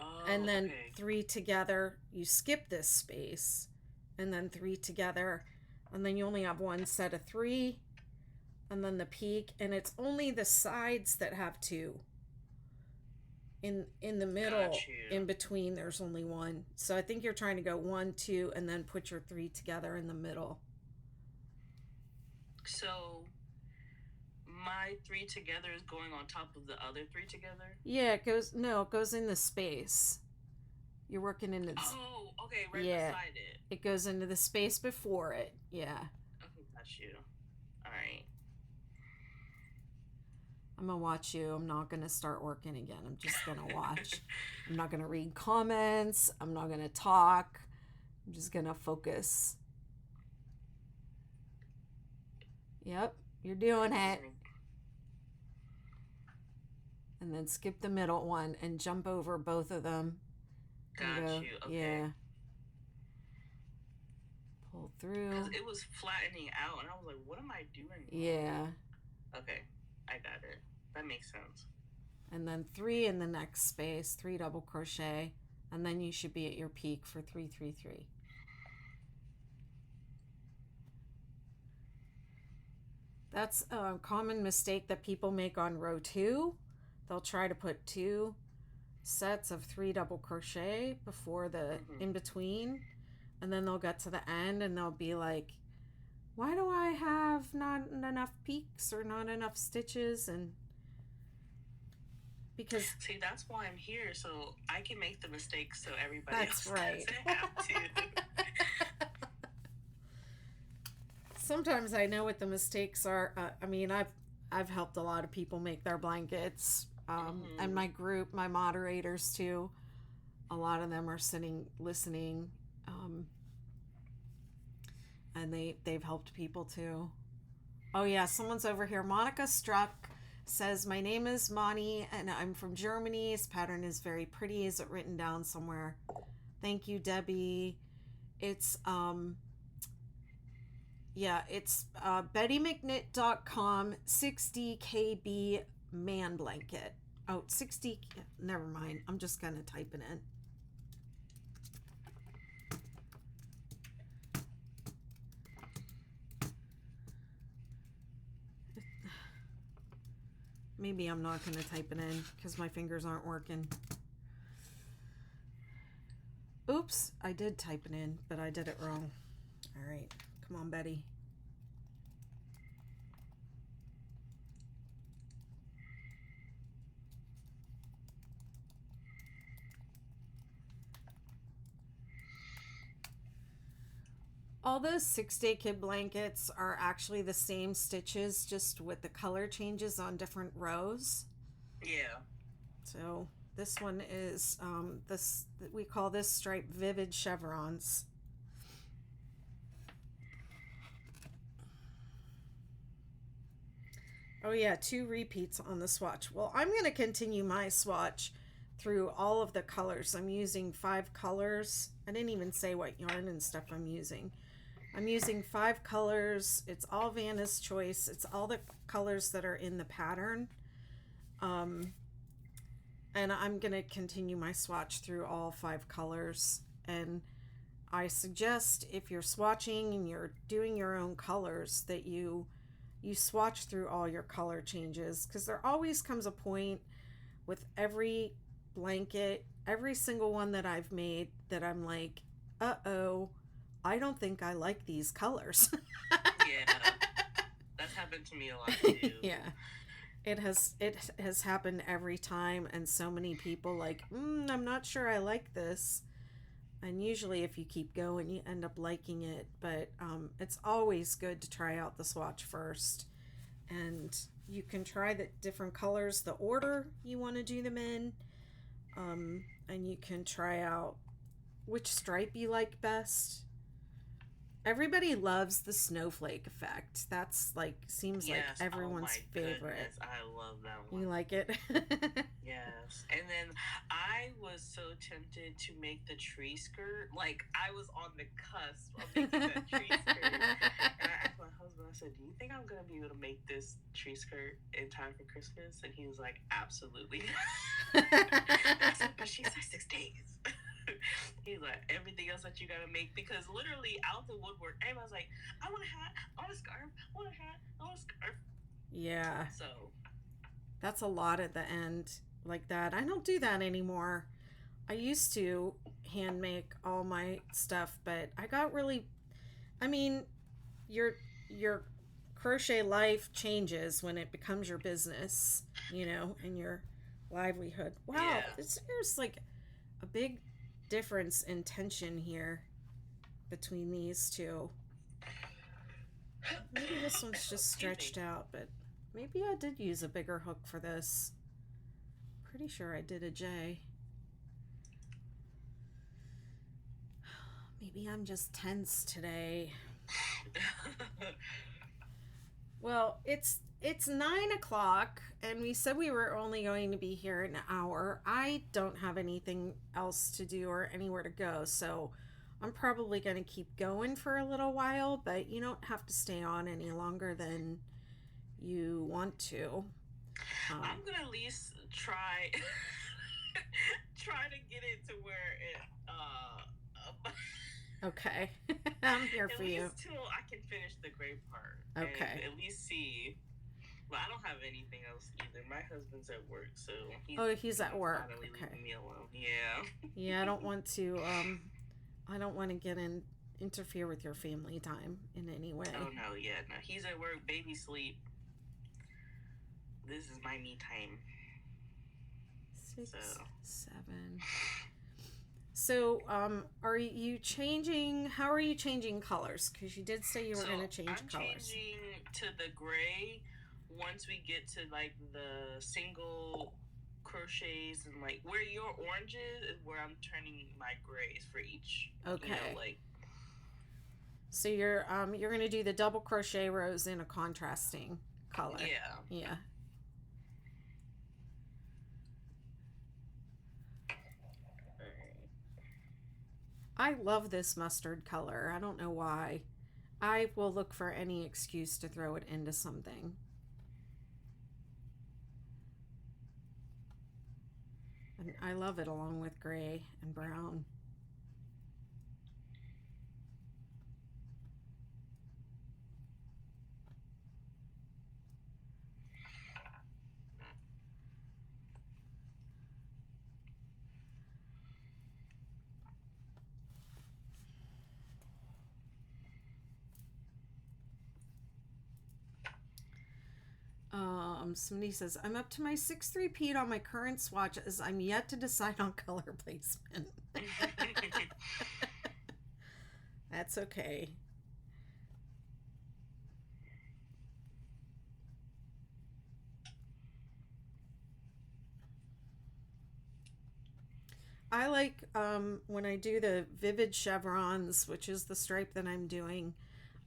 Oh, and then 3 together, you skip this space, and then 3 together, and then you only have 1 set of 3, and then the peak, and it's only the sides that have 2. In the middle, in between, there's only 1. So I think you're trying to go 1, 2, and then put your 3 together in the middle. So my 3 together is going on top of the other 3 together? Yeah, it goes in the space. You're working into Oh, okay, right beside it. It goes into the space before it. Yeah. Okay, got watch you. All right. I'm gonna watch you. I'm not gonna start working again. I'm just gonna watch. I'm not gonna read comments. I'm not gonna talk. I'm just gonna focus. Yep, you're doing it. And then skip the middle one and jump over both of them. Got you. Okay. Yeah. Pull through. Because it was flattening out, and I was like, what am I doing? Yeah. Okay, I got it. That makes sense. And then 3 in the next space, 3 double crochet, and then you should be at your peak for 3, 3, 3. That's a common mistake that people make on row 2. They'll try to put 2 sets of 3 double crochet before the in between, and then they'll get to the end and they'll be like, why do I have not enough peaks or not enough stitches? And because see, that's why I'm here, so I can make the mistakes so everybody that's else right. doesn't have to. Sometimes I know what the mistakes are. I mean, I've helped a lot of people make their blankets, and my group, my moderators too. A lot of them are sitting listening, and they've helped people too. Oh yeah, someone's over here. Monica Struck says, my name is Moni and I'm from Germany. This pattern is very pretty. Is it written down somewhere? Thank you, Debbie. It's it's BettyMcKnit.com 60 KB man blanket. Oh, 60, never mind. I'm just gonna type it in. Maybe I'm not going to type it in because my fingers aren't working. Oops, I did type it in, but I did it wrong. All right, come on, Betty. All those 6-day kid blankets are actually the same stitches, just with the color changes on different rows. Yeah. So this one is we call this stripe Vivid Chevrons. Oh yeah, 2 repeats on the swatch. Well, I'm going to continue my swatch through all of the colors. I'm using 5 colors. I didn't even say what yarn and stuff I'm using. I'm using 5 colors. It's all Vanna's choice. It's all the colors that are in the pattern. And I'm going to continue my swatch through all 5 colors. And I suggest if you're swatching and you're doing your own colors that you swatch through all your color changes, because there always comes a point with every blanket, every single one that I've made, that I'm like, uh-oh, I don't think I like these colors. Yeah, that's happened to me a lot too. Yeah, it has happened every time, and so many people like, I'm not sure I like this. And usually if you keep going, you end up liking it. But it's always good to try out the swatch first. And you can try the different colors, the order you want to do them in. And you can try out which stripe you like best. Everybody loves the snowflake effect. That's like, seems like everyone's favorite. Goodness, I love that one. You like it? Yes. And then I was so tempted to make the tree skirt. Like, I was on the cusp of making that tree skirt. And I asked my husband, I said, do you think I'm going to be able to make this tree skirt in time for Christmas? And he was like, absolutely not. I said, but she said 6 days. He's like, everything else that you gotta make, because literally out the woodwork, everyone's like, I want a hat, I want a scarf, I want a hat, I want a scarf. Yeah. So that's a lot at the end like that. I don't do that anymore. I used to hand make all my stuff, but I got really, I mean, your crochet life changes when it becomes your business, you know, and your livelihood. Wow, yeah. There's like a big difference in tension here between these two. Maybe this one's just Excuse me. stretched out, but maybe I did use a bigger hook for this. Pretty sure I did a J. Maybe I'm just tense today. Well, it's 9 o'clock, and we said we were only going to be here an hour. I don't have anything else to do or anywhere to go, so I'm probably going to keep going for a little while, but you don't have to stay on any longer than you want to. I'm gonna at least try to get it to where it Okay. I'm here for you. At least till I can finish the gray part. Okay. And at least see. Well, I don't have anything else either. My husband's at work, so he's at work. Finally okay. leaving me alone. Yeah. Yeah, I don't want to interfere with your family time in any way. Oh no, yeah, no. He's at work, baby sleep. This is my me time. 6, 7. So, are you changing? How are you changing colors? Because you did say you were going to change colors. I'm changing to the gray once we get to like the single crochets, and like where your oranges is where I'm turning my grays for each. Okay. You know, like. So you're going to do the double crochet rows in a contrasting color. Yeah. Yeah. I love this mustard color. I don't know why. I will look for any excuse to throw it into something. And I love it along with gray and brown. Somebody says, I'm up to my 6th repeat on my current swatch as I'm yet to decide on color placement. That's okay. I like when I do the vivid chevrons, which is the stripe that I'm doing,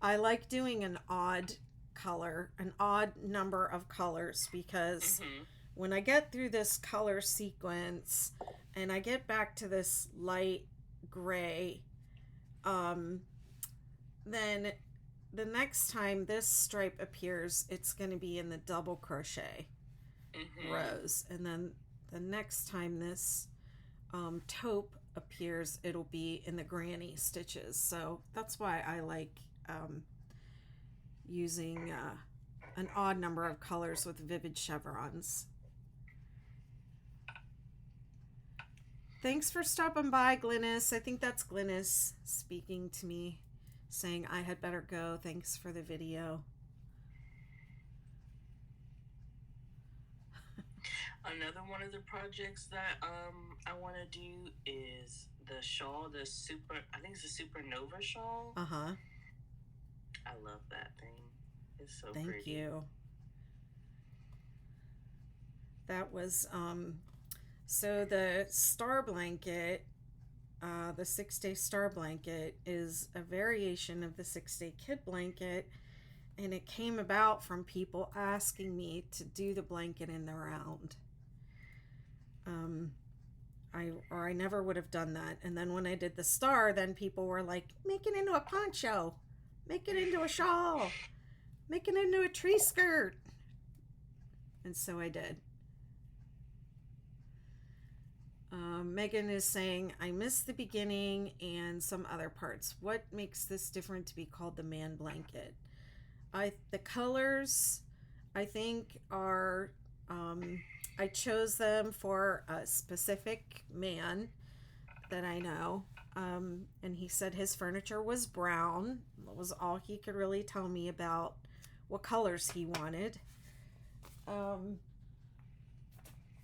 I like doing an odd color, an odd number of colors, because when I get through this color sequence and I get back to this light gray, then the next time this stripe appears, it's going to be in the double crochet rows, and then the next time this taupe appears, it'll be in the granny stitches. So that's why I like using an odd number of colors with vivid chevrons. Thanks for stopping by, Glynis. I think that's Glynis speaking to me, saying I had better go. Thanks for the video. Another one of the projects that I want to do is the shawl, I think it's a supernova shawl. I love that thing. It's so pretty. Thank you. That was so the star blanket, the 6-day star blanket, is a variation of the 6-day kid blanket, and it came about from people asking me to do the blanket in the round. I never would have done that. And then when I did the star, then people were like, make it into a poncho, make it into a shawl, make it into a tree skirt. And so I did. Megan is saying, I missed the beginning and some other parts. What makes this different to be called the man blanket? The colors, I think, are, I chose them for a specific man that I know. And he said his furniture was brown. That was all he could really tell me about what colors he wanted.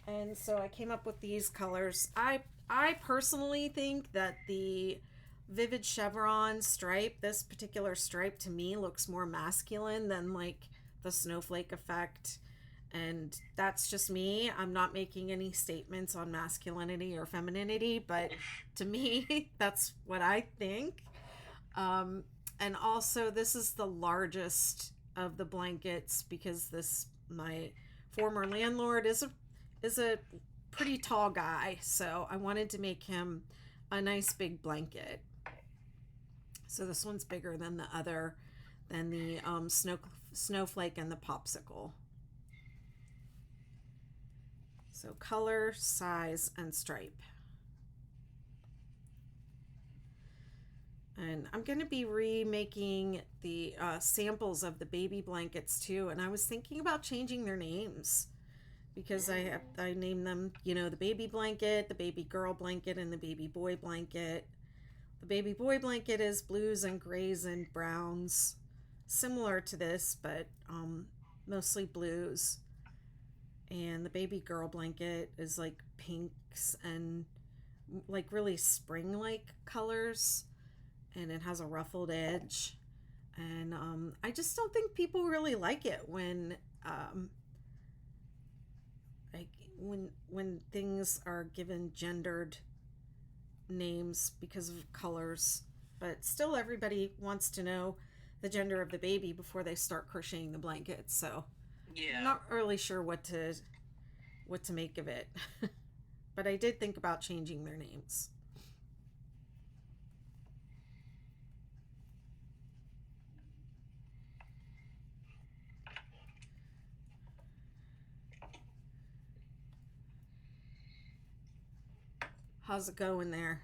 And so I came up with these colors. I personally think that the vivid chevron stripe. This particular stripe to me looks more masculine than like the snowflake effect. And that's just me. I'm not making any statements on masculinity or femininity, but to me, that's what I think. Um, and also, this is the largest of the blankets because this my former landlord is a pretty tall guy, so I wanted to make him a nice big blanket. So this one's bigger than the other, than the snowflake and the popsicle. So color, size, and stripe. And I'm going to be remaking the samples of the baby blankets too. And I was thinking about changing their names because I named them, the baby blanket, the baby girl blanket, and the baby boy blanket. The baby boy blanket is blues and grays and browns, similar to this, but mostly blues. And the baby girl blanket is like pinks and like really spring-like colors, and it has a ruffled edge. And I just don't think people really like it when like when things are given gendered names because of colors. But still, everybody wants to know the gender of the baby before they start crocheting the blanket. So Yeah. I'm not really sure what to make of it. But I did think about changing their names. How's it going there?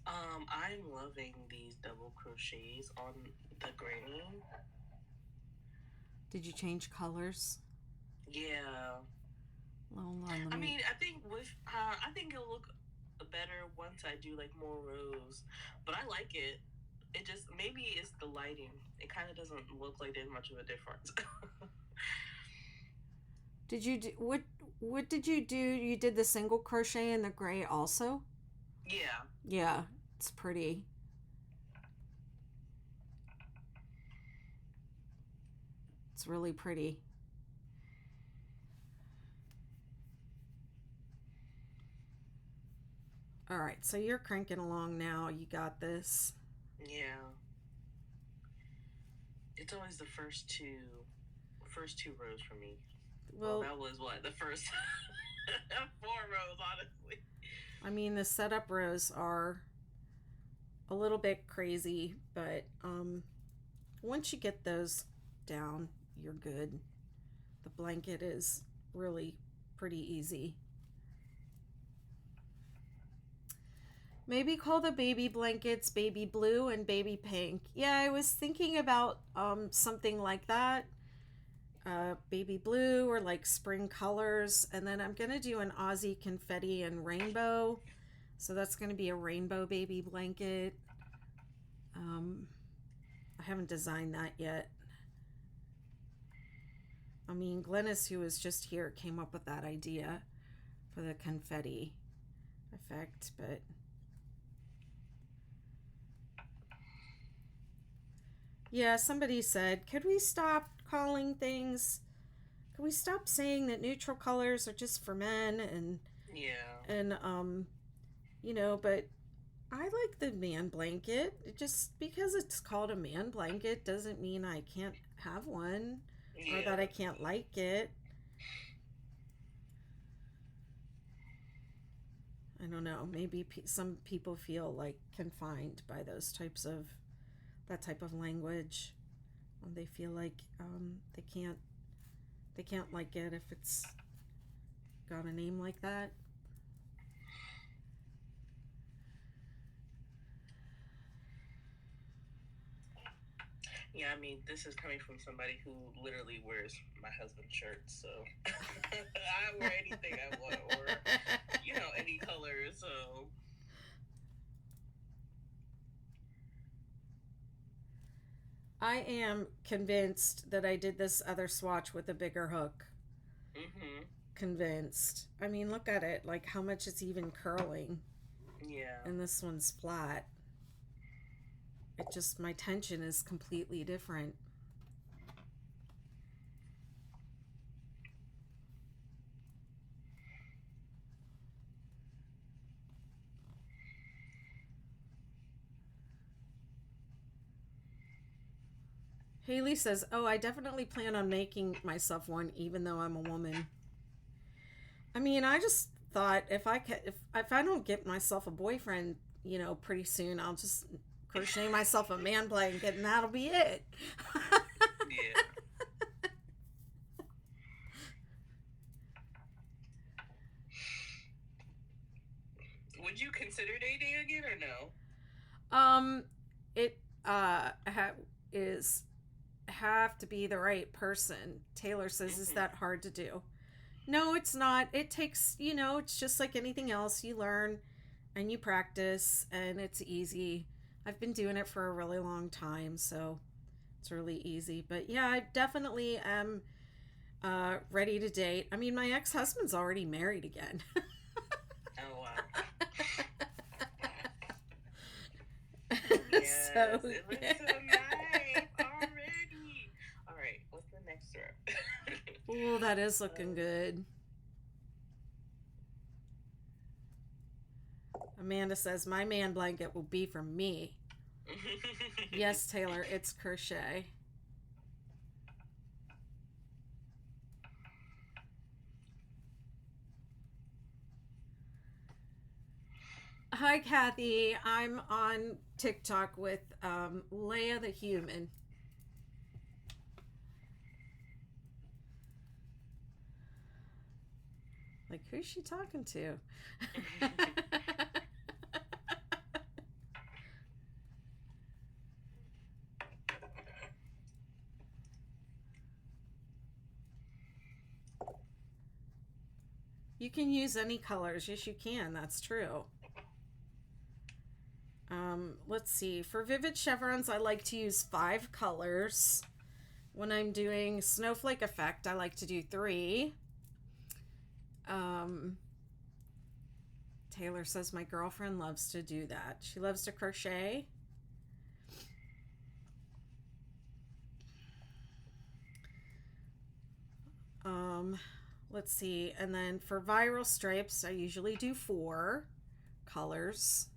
I'm loving these double crochets on the granny. Did you change colors? Yeah. Hold on, I mean, I think it'll look better once I do like more rows, but I like it. It just, maybe it's the lighting. It kind of doesn't look like there's much of a difference. Did you do what did you do? You did the single crochet in the gray also? Yeah. Yeah, it's pretty. It's really pretty. All right, so you're cranking along now. You got this. Yeah. It's always the first two rows for me. Well, that was what, the first 4 rows, honestly. I mean, the setup rows are a little bit crazy, but once you get those down, you're good. The blanket is really pretty easy. Maybe call the baby blankets baby blue and baby pink. Yeah, I was thinking about something like that. Baby blue or like spring colors. And then I'm going to do an Aussie confetti and rainbow. So that's going to be a rainbow baby blanket. I haven't designed that yet. I mean, Glennis, who was just here, came up with that idea for the confetti effect, but yeah, somebody said, could we stop calling things, could we stop saying that neutral colors are just for men? And yeah, and but I like the man blanket. Just because it's called a man blanket doesn't mean I can't have one, or that I can't like it. I don't know. Maybe some people feel like confined by that type of language. They feel like they can't like it if it's got a name like that. Yeah, I mean, this is coming from somebody who literally wears my husband's shirts, so I wear anything I want, or any color. So I am convinced that I did this other swatch with a bigger hook. Mm-hmm. Convinced. I mean, look at it, like how much it's even curling. Yeah. And this one's flat. it just, my tension is completely different. Haley says, "Oh, I definitely plan on making myself one, even though I'm a woman." I mean, I just thought if I don't get myself a boyfriend, pretty soon, I'll just crochet myself a man blanket, and that'll be it. Yeah. Would you consider dating again or no? It is have to be the right person. Taylor says, "Is that hard to do?" No, it's not. It takes, it's just like anything else. You learn and you practice, and it's easy. I've been doing it for a really long time, so it's really easy. But yeah, I definitely am ready to date. I mean, my ex-husband's already married again. Oh wow. Yes, so it looks so nice already. All right, what's the next row? Oh, that is looking good. Amanda says, "My man blanket will be for me." Yes, Taylor, it's crochet. Hi, Kathy. I'm on TikTok with Leia the Human. Like, who's she talking to? You can use any colors. Yes, you can. That's true. Let's see. For vivid chevrons, I like to use 5 colors. When I'm doing snowflake effect, I like to do 3. Taylor says my girlfriend loves to do that. She loves to crochet. Let's see. And then for viral stripes, I usually do 4 colors.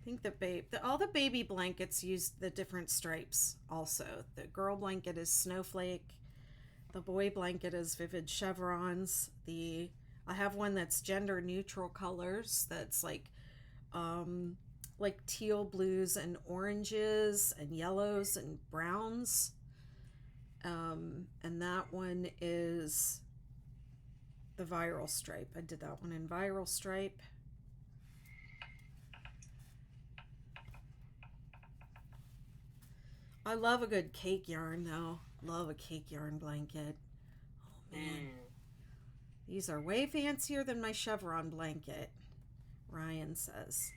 I think all the baby blankets use the different stripes also. The girl blanket is snowflake. The boy blanket is vivid chevrons. I have one that's gender neutral colors. That's like teal blues and oranges and yellows and browns. And that one is the viral stripe. I did that one in viral stripe. I love a good cake yarn though. Love a cake yarn blanket. Oh man. These are way fancier than my chevron blanket, Ryan says.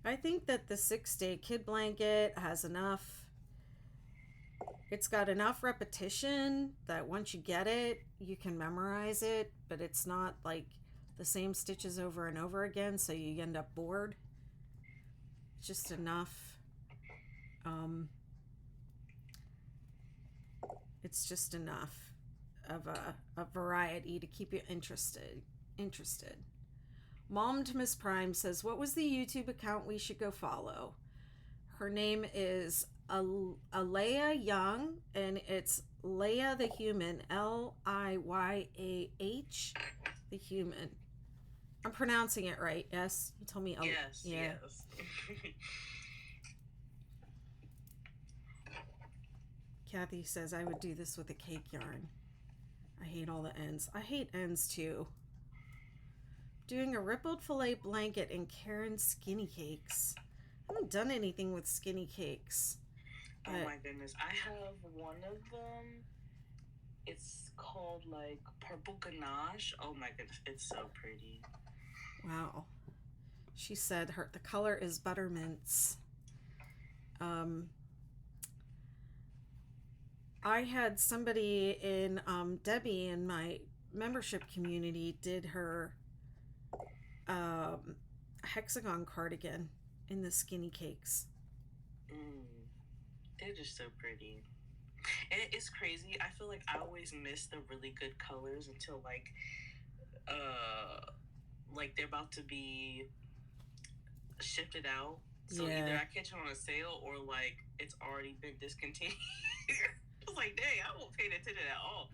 I think that the 6-day kid blanket has enough. It's got enough repetition that once you get it, you can memorize it, but it's not like the same stitches over and over again, so you end up bored. It's just enough. It's just enough of a variety to keep you interested. Mom to Miss Prime says, "What was the YouTube account we should go follow?" Her name is Alea Young, and it's Leia the Human, Liyah the Human. I'm pronouncing it right. Yes, you told me. Yes. Yeah. Yes. Kathy says I would do this with a cake yarn. I hate all the ends. I hate ends too. Doing a rippled fillet blanket in Karen's skinny cakes. I haven't done anything with skinny cakes. Oh my goodness. I have one of them. It's called like purple ganache. Oh my goodness. It's so pretty. Wow. She said the color is buttermints. I had somebody in Debbie in my membership community did her um, hexagon cardigan in the skinny cakes. They're just so pretty. And it's crazy. I feel like I always miss the really good colors until like they're about to be shifted out. So either I catch it on a sale or like it's already been discontinued. I was like, dang, I won't pay attention at all.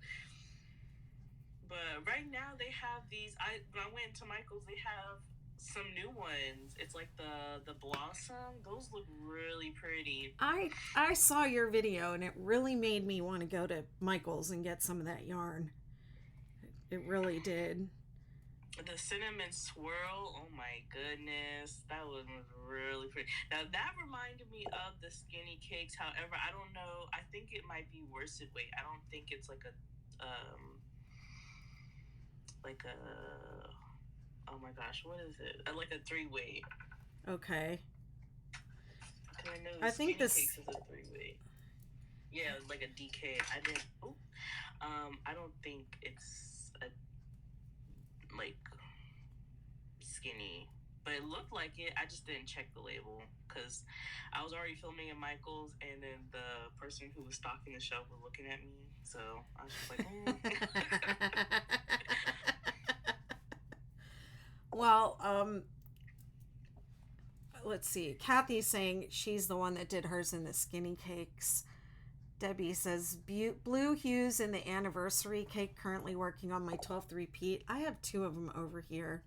But right now they have these. When I went into Michael's, they have some new ones. It's like the blossom. Those look really pretty. I saw your video and it really made me want to go to Michael's and get some of that yarn. It really did. The cinnamon swirl, oh my goodness, that was really pretty. Now that reminded me of the skinny cakes. However, I don't know. I think it might be worsted weight. I don't think it's like a oh my gosh, what is it? Like a 3-weight. Okay. I know I think this cakes is a 3-weight. Yeah, like a DK. I don't think it's a like skinny, but it looked like it. I just didn't check the label because I was already filming at Michael's, and then the person who was stocking the shelf was looking at me, so I was just like, Well, let's see. Kathy's saying she's the one that did hers in the skinny cakes. Debbie says, blue hues in the anniversary cake, currently working on my 12th repeat. I have 2 of them over here.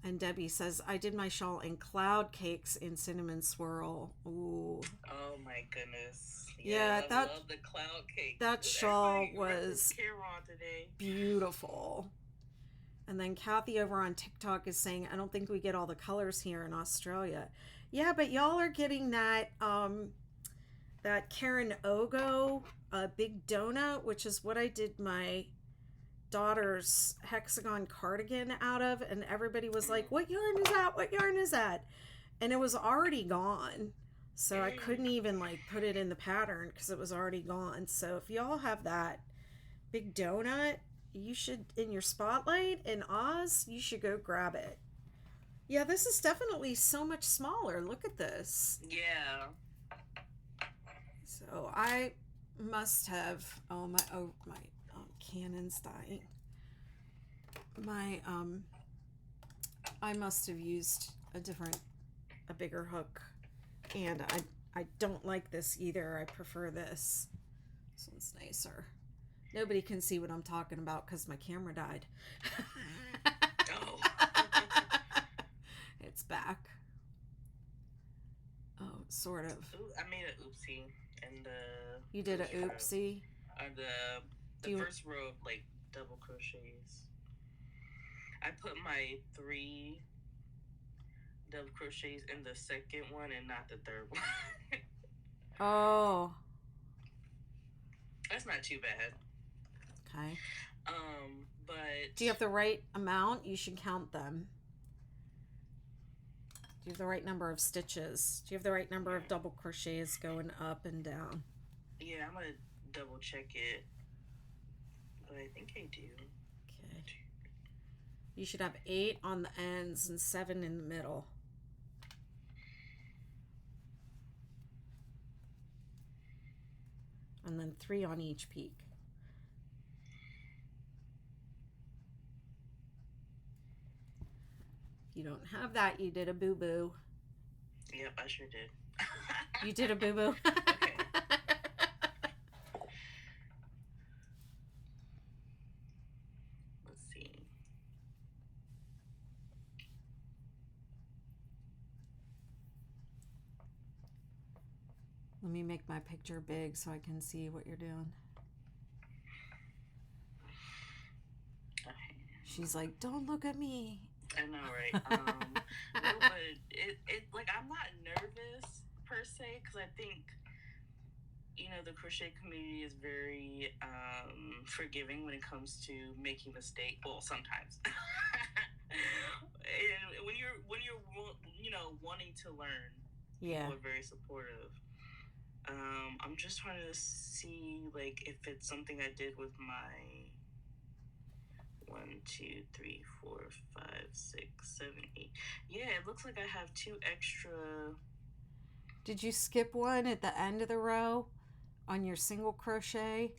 And Debbie says, I did my shawl in cloud cakes in cinnamon swirl. Ooh. Oh my goodness. Yeah, I love the cloud cake. That shawl was beautiful. And then Kathy over on TikTok is saying, I don't think we get all the colors here in Australia. Yeah, but y'all are getting that that Karen Ogo big donut, which is what I did my daughter's hexagon cardigan out of, and everybody was like, what yarn is that? What yarn is that? And it was already gone. So I couldn't even like put it in the pattern because it was already gone. So if y'all have that big donut, you should, in your spotlight in Oz, you should go grab it. Yeah, this is definitely so much smaller. Look at this. Yeah. So I must have, my Canon's dying. I must have used a bigger hook, and I don't like this either. I prefer this. This one's nicer. Nobody can see what I'm talking about because my camera died. Oh. It's back. Oh, sort of. Ooh, I made an oopsie. And you did an oopsie? The first row of like double crochets. I put my 3 double crochets in the second one and not the third one. Oh. That's not too bad. Okay. But do you have the right amount? You should count them. Do you have the right number of stitches? Do you have the right number of double crochets going up and down? Yeah, I'm gonna double check it. But I think I do. Okay. You should have 8 on the ends and 7 in the middle. And then 3 on each peak. If you don't have that, you did a boo-boo. Yep, I sure did. You did a boo-boo? Okay. Let's see. Let me make my picture big so I can see what you're doing. Okay. She's like, don't look at me. I know, right? No, but it like I'm not nervous per se because I think the crochet community is very forgiving when it comes to making mistakes. Well, sometimes. And when you're wanting to learn, yeah, people are very supportive. I'm just trying to see like if it's something I did with my 1, 2, 3, 4, 5, 6, 7, 8. Yeah, it looks like I have 2 extra. Did you skip one at the end of the row on your single crochet?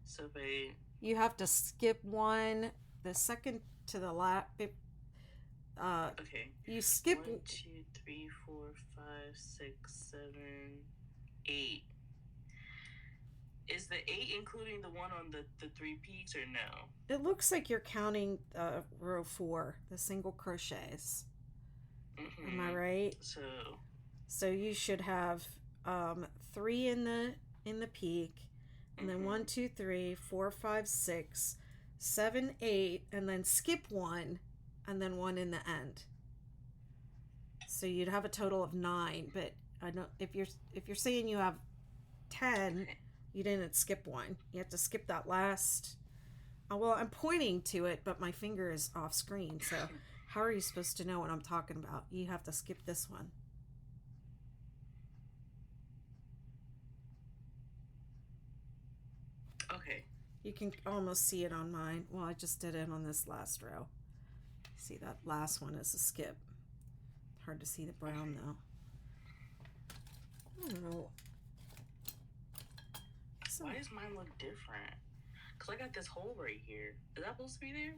So if I You have to skip one, the second to the last. okay, You skip 1, 2, 3, 4, 5, 6, 7, 8. Is the 8 including the one on the 3 peaks or no? It looks like you're counting row 4, the single crochets. Am I right? So you should have 3 in the peak, and then 1, 2, 3, 4, 5, 6, 7, 8, and then skip one, and then 1 in the end. So you'd have a total of 9. But I know if you're saying you have 10, you didn't skip one. You have to skip that last. Well, I'm pointing to it, but my finger is off screen. So how are you supposed to know what I'm talking about? You have to skip this one. Okay. You can almost see it on mine. Well, I just did it on this last row. See, that last one is a skip. Hard to see the brown though. I don't know. Why does mine look different? Because I got this hole right here. Is that supposed to be there?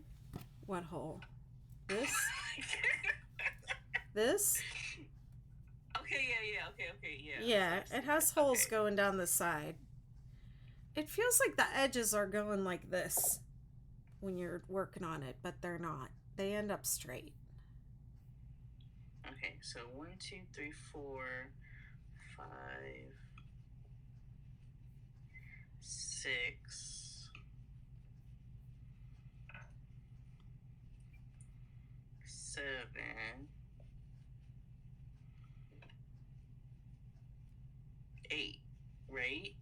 What hole? This? This? Okay, yeah. Yeah, it has holes going down the side. It feels like the edges are going like this when you're working on it, but they're not. They end up straight. Okay, so 1, 2, 3, 4, 5, 6, 7, 8, right?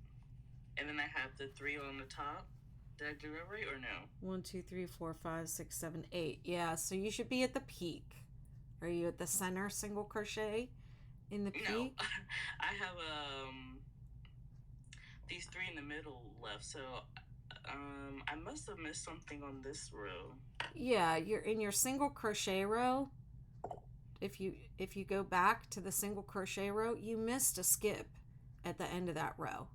And then I have the 3 on the top. Did I do it right or no? 1, 2, 3, 4, 5, 6, 7, 8. Yeah, so you should be at the peak. Are you at the center single crochet in the peak? No, I have these 3 in the middle left. So I must have missed something on this row. Yeah, you're in your single crochet row. If you go back to the single crochet row, you missed a skip at the end of that row.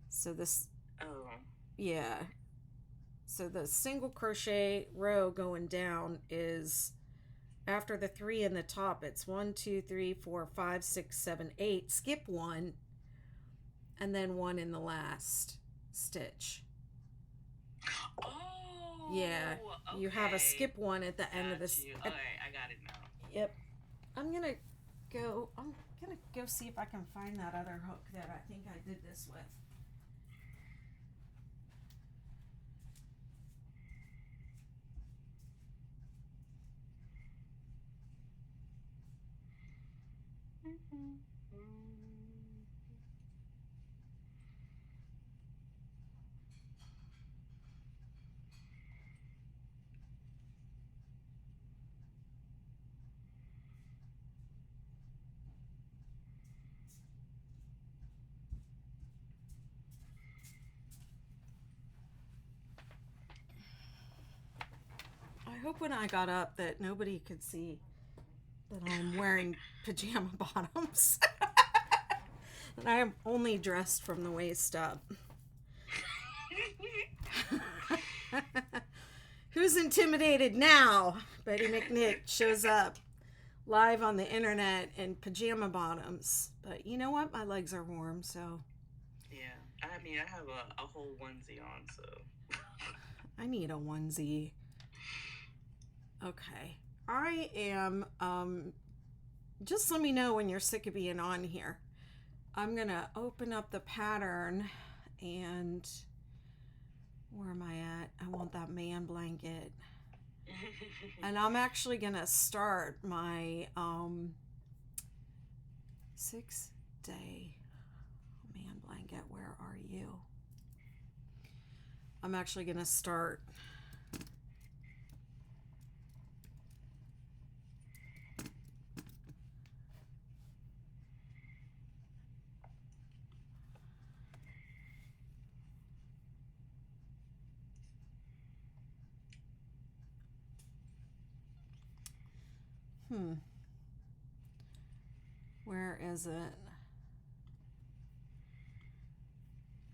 So this, yeah. So the single crochet row going down is after the 3 in the top. It's 1, 2, 3, 4, 5, 6, 7, 8. Skip 1, and then 1 in the last stitch. Oh, yeah. Okay. You have a skip 1 at the end of this. All right, I got it now. Yep. I'm gonna go see if I can find that other hook that I think I did this with. I hope when I got up that nobody could see that I'm wearing pajama bottoms. And I am only dressed from the waist up. Who's intimidated now? Betty McKnit shows up live on the internet in pajama bottoms. But you know what? My legs are warm, so. Yeah. I mean, I have a whole onesie on, so. I need a onesie. Okay. I am, just let me know when you're sick of being on here. I'm going to open up the pattern and where am I at? I want that man blanket. And I'm actually going to start my 6-day man blanket. Where are you? I'm actually going to start Where is it?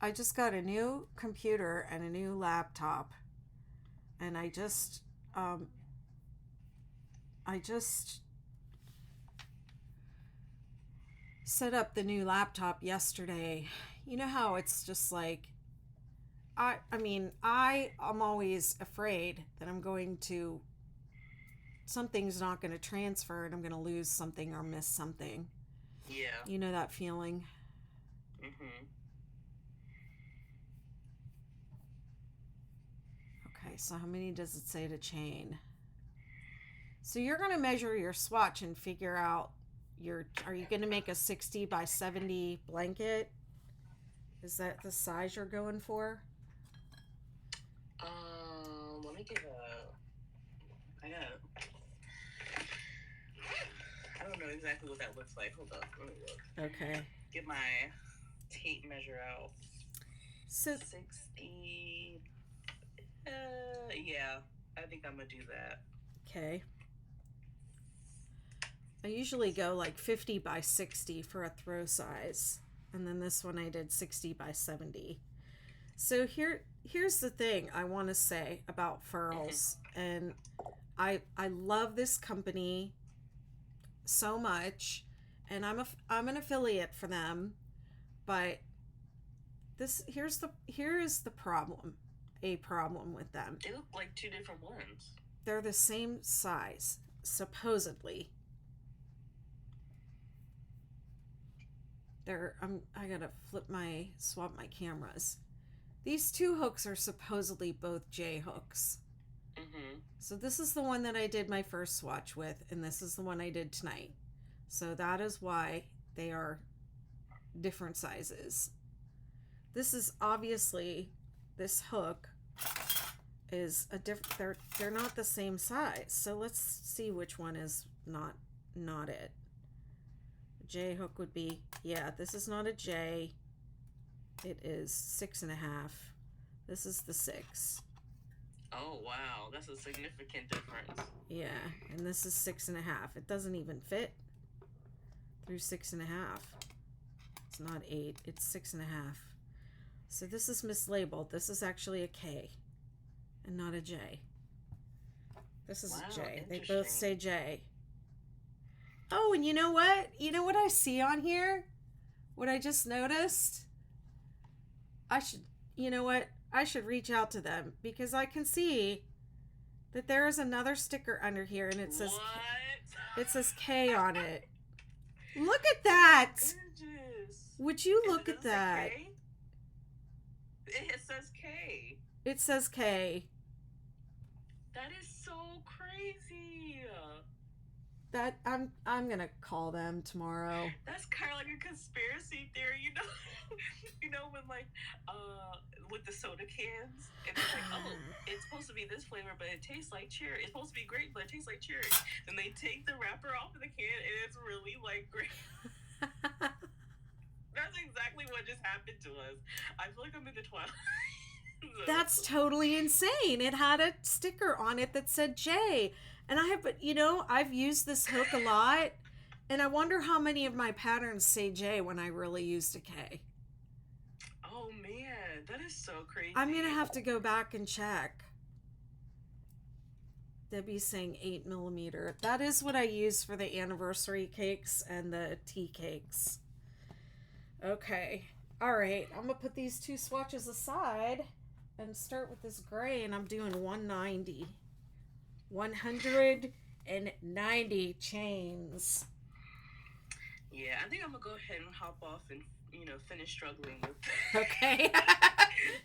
I just got a new computer and a new laptop, and I just set up the new laptop yesterday. You know how it's just like I'm always afraid that something's not going to transfer and I'm going to lose something or miss something. Yeah. You know that feeling? Mhm. Okay, so how many does it say to chain? So you're going to measure your swatch and figure out are you going to make a 60 by 70 blanket? Is that the size you're going for? Let me get I don't know exactly what that looks like. Hold up, let me look. Okay. Get my tape measure out. So 60. Yeah, I think I'm gonna do that. Okay. I usually go like 50 by 60 for a throw size. And then this one I did 60 by 70. So here's the thing I want to say about furls. And I love this company so much, and I'm an affiliate for them, but here is the problem. A problem with them. They look like two different ones. They're the same size, supposedly. I gotta swap my cameras. These two hooks are supposedly both J hooks. So this is the one that I did my first swatch with, and this is the one I did tonight. So that is why they are different sizes. This is obviously, this hook is a different, they're not the same size. So let's see which one is not it. J hook would be, yeah, this is not a J. It is 6.5. This is the 6. Oh wow, that's a significant difference. Yeah, and this is 6.5. It doesn't even fit through 6.5. It's not 8, it's 6.5. So this is mislabeled. This is actually a K and not a J. This is a J. They both say J. Oh, and you know what? You know what I see on here? What I just noticed? You know what? I should reach out to them because I can see that there is another sticker under here and it says K on it. Look at that. Gorgeous. Would you look at that? It says K. It says K. That is so crazy. That I'm gonna call them tomorrow. That's kind of like a conspiracy theory, you know. You know when like with the soda cans and it's like, oh, it's supposed to be this flavor, but it tastes like cherry. It's supposed to be grape, but it tastes like cherry. Then they take the wrapper off of the can and it's really like grape. That's exactly what just happened to us. I feel like I'm in the Twilight. That's totally insane. It had a sticker on it that said J. And I've used this hook a lot, and I wonder how many of my patterns say J when I really used a K. Oh man, that is so crazy. I'm gonna have to go back and check. Debbie's saying 8mm. That is what I use for the anniversary cakes and the tea cakes. Okay. All right. I'm gonna put these two swatches aside and start with this gray, and I'm doing 190. 190 chains. Yeah, I think I'm gonna go ahead and hop off and finish struggling with. Okay.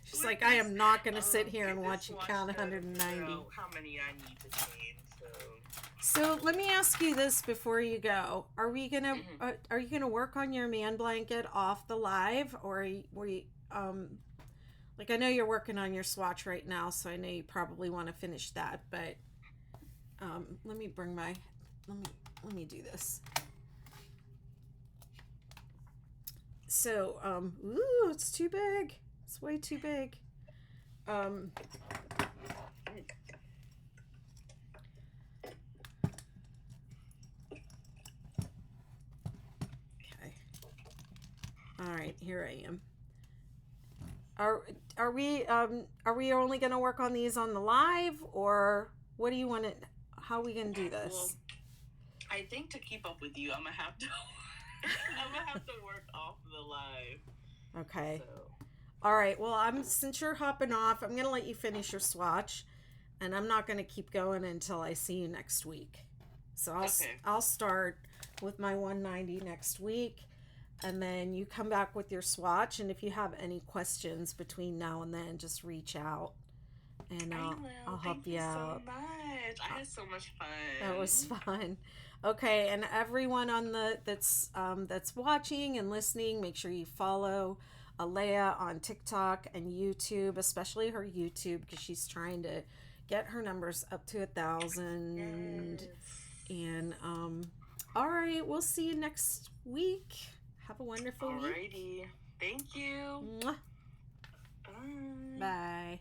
She's like, I am not gonna sit here and watch you count 190. How many I need to change. So let me ask you this before you go: Are you gonna work on your man blanket off the live, or were you like, I know you're working on your swatch right now, so I know you probably want to finish that, but let me do this. So, ooh, it's too big. It's way too big. All right, here I am. Are we only going to work on these on the live, or what do you want to? How are we going to do this? Well, I think to keep up with you, I'm gonna have to I'm gonna have to work off the live. Okay. So. All right. Well, since you're hopping off, I'm gonna let you finish your swatch, and I'm not gonna keep going until I see you next week. So I'll start with my 190 next week, and then you come back with your swatch. And if you have any questions between now and then, just reach out, and I'll help you out. So much. I had so much fun. That was fun. Okay, and everyone on that's watching and listening, make sure you follow Alea on TikTok and YouTube, especially her YouTube, because she's trying to get her numbers up to 1,000. Yes. And all right, we'll see you next week. Have a wonderful week. Alrighty. Thank you. Mwah. Bye. Bye.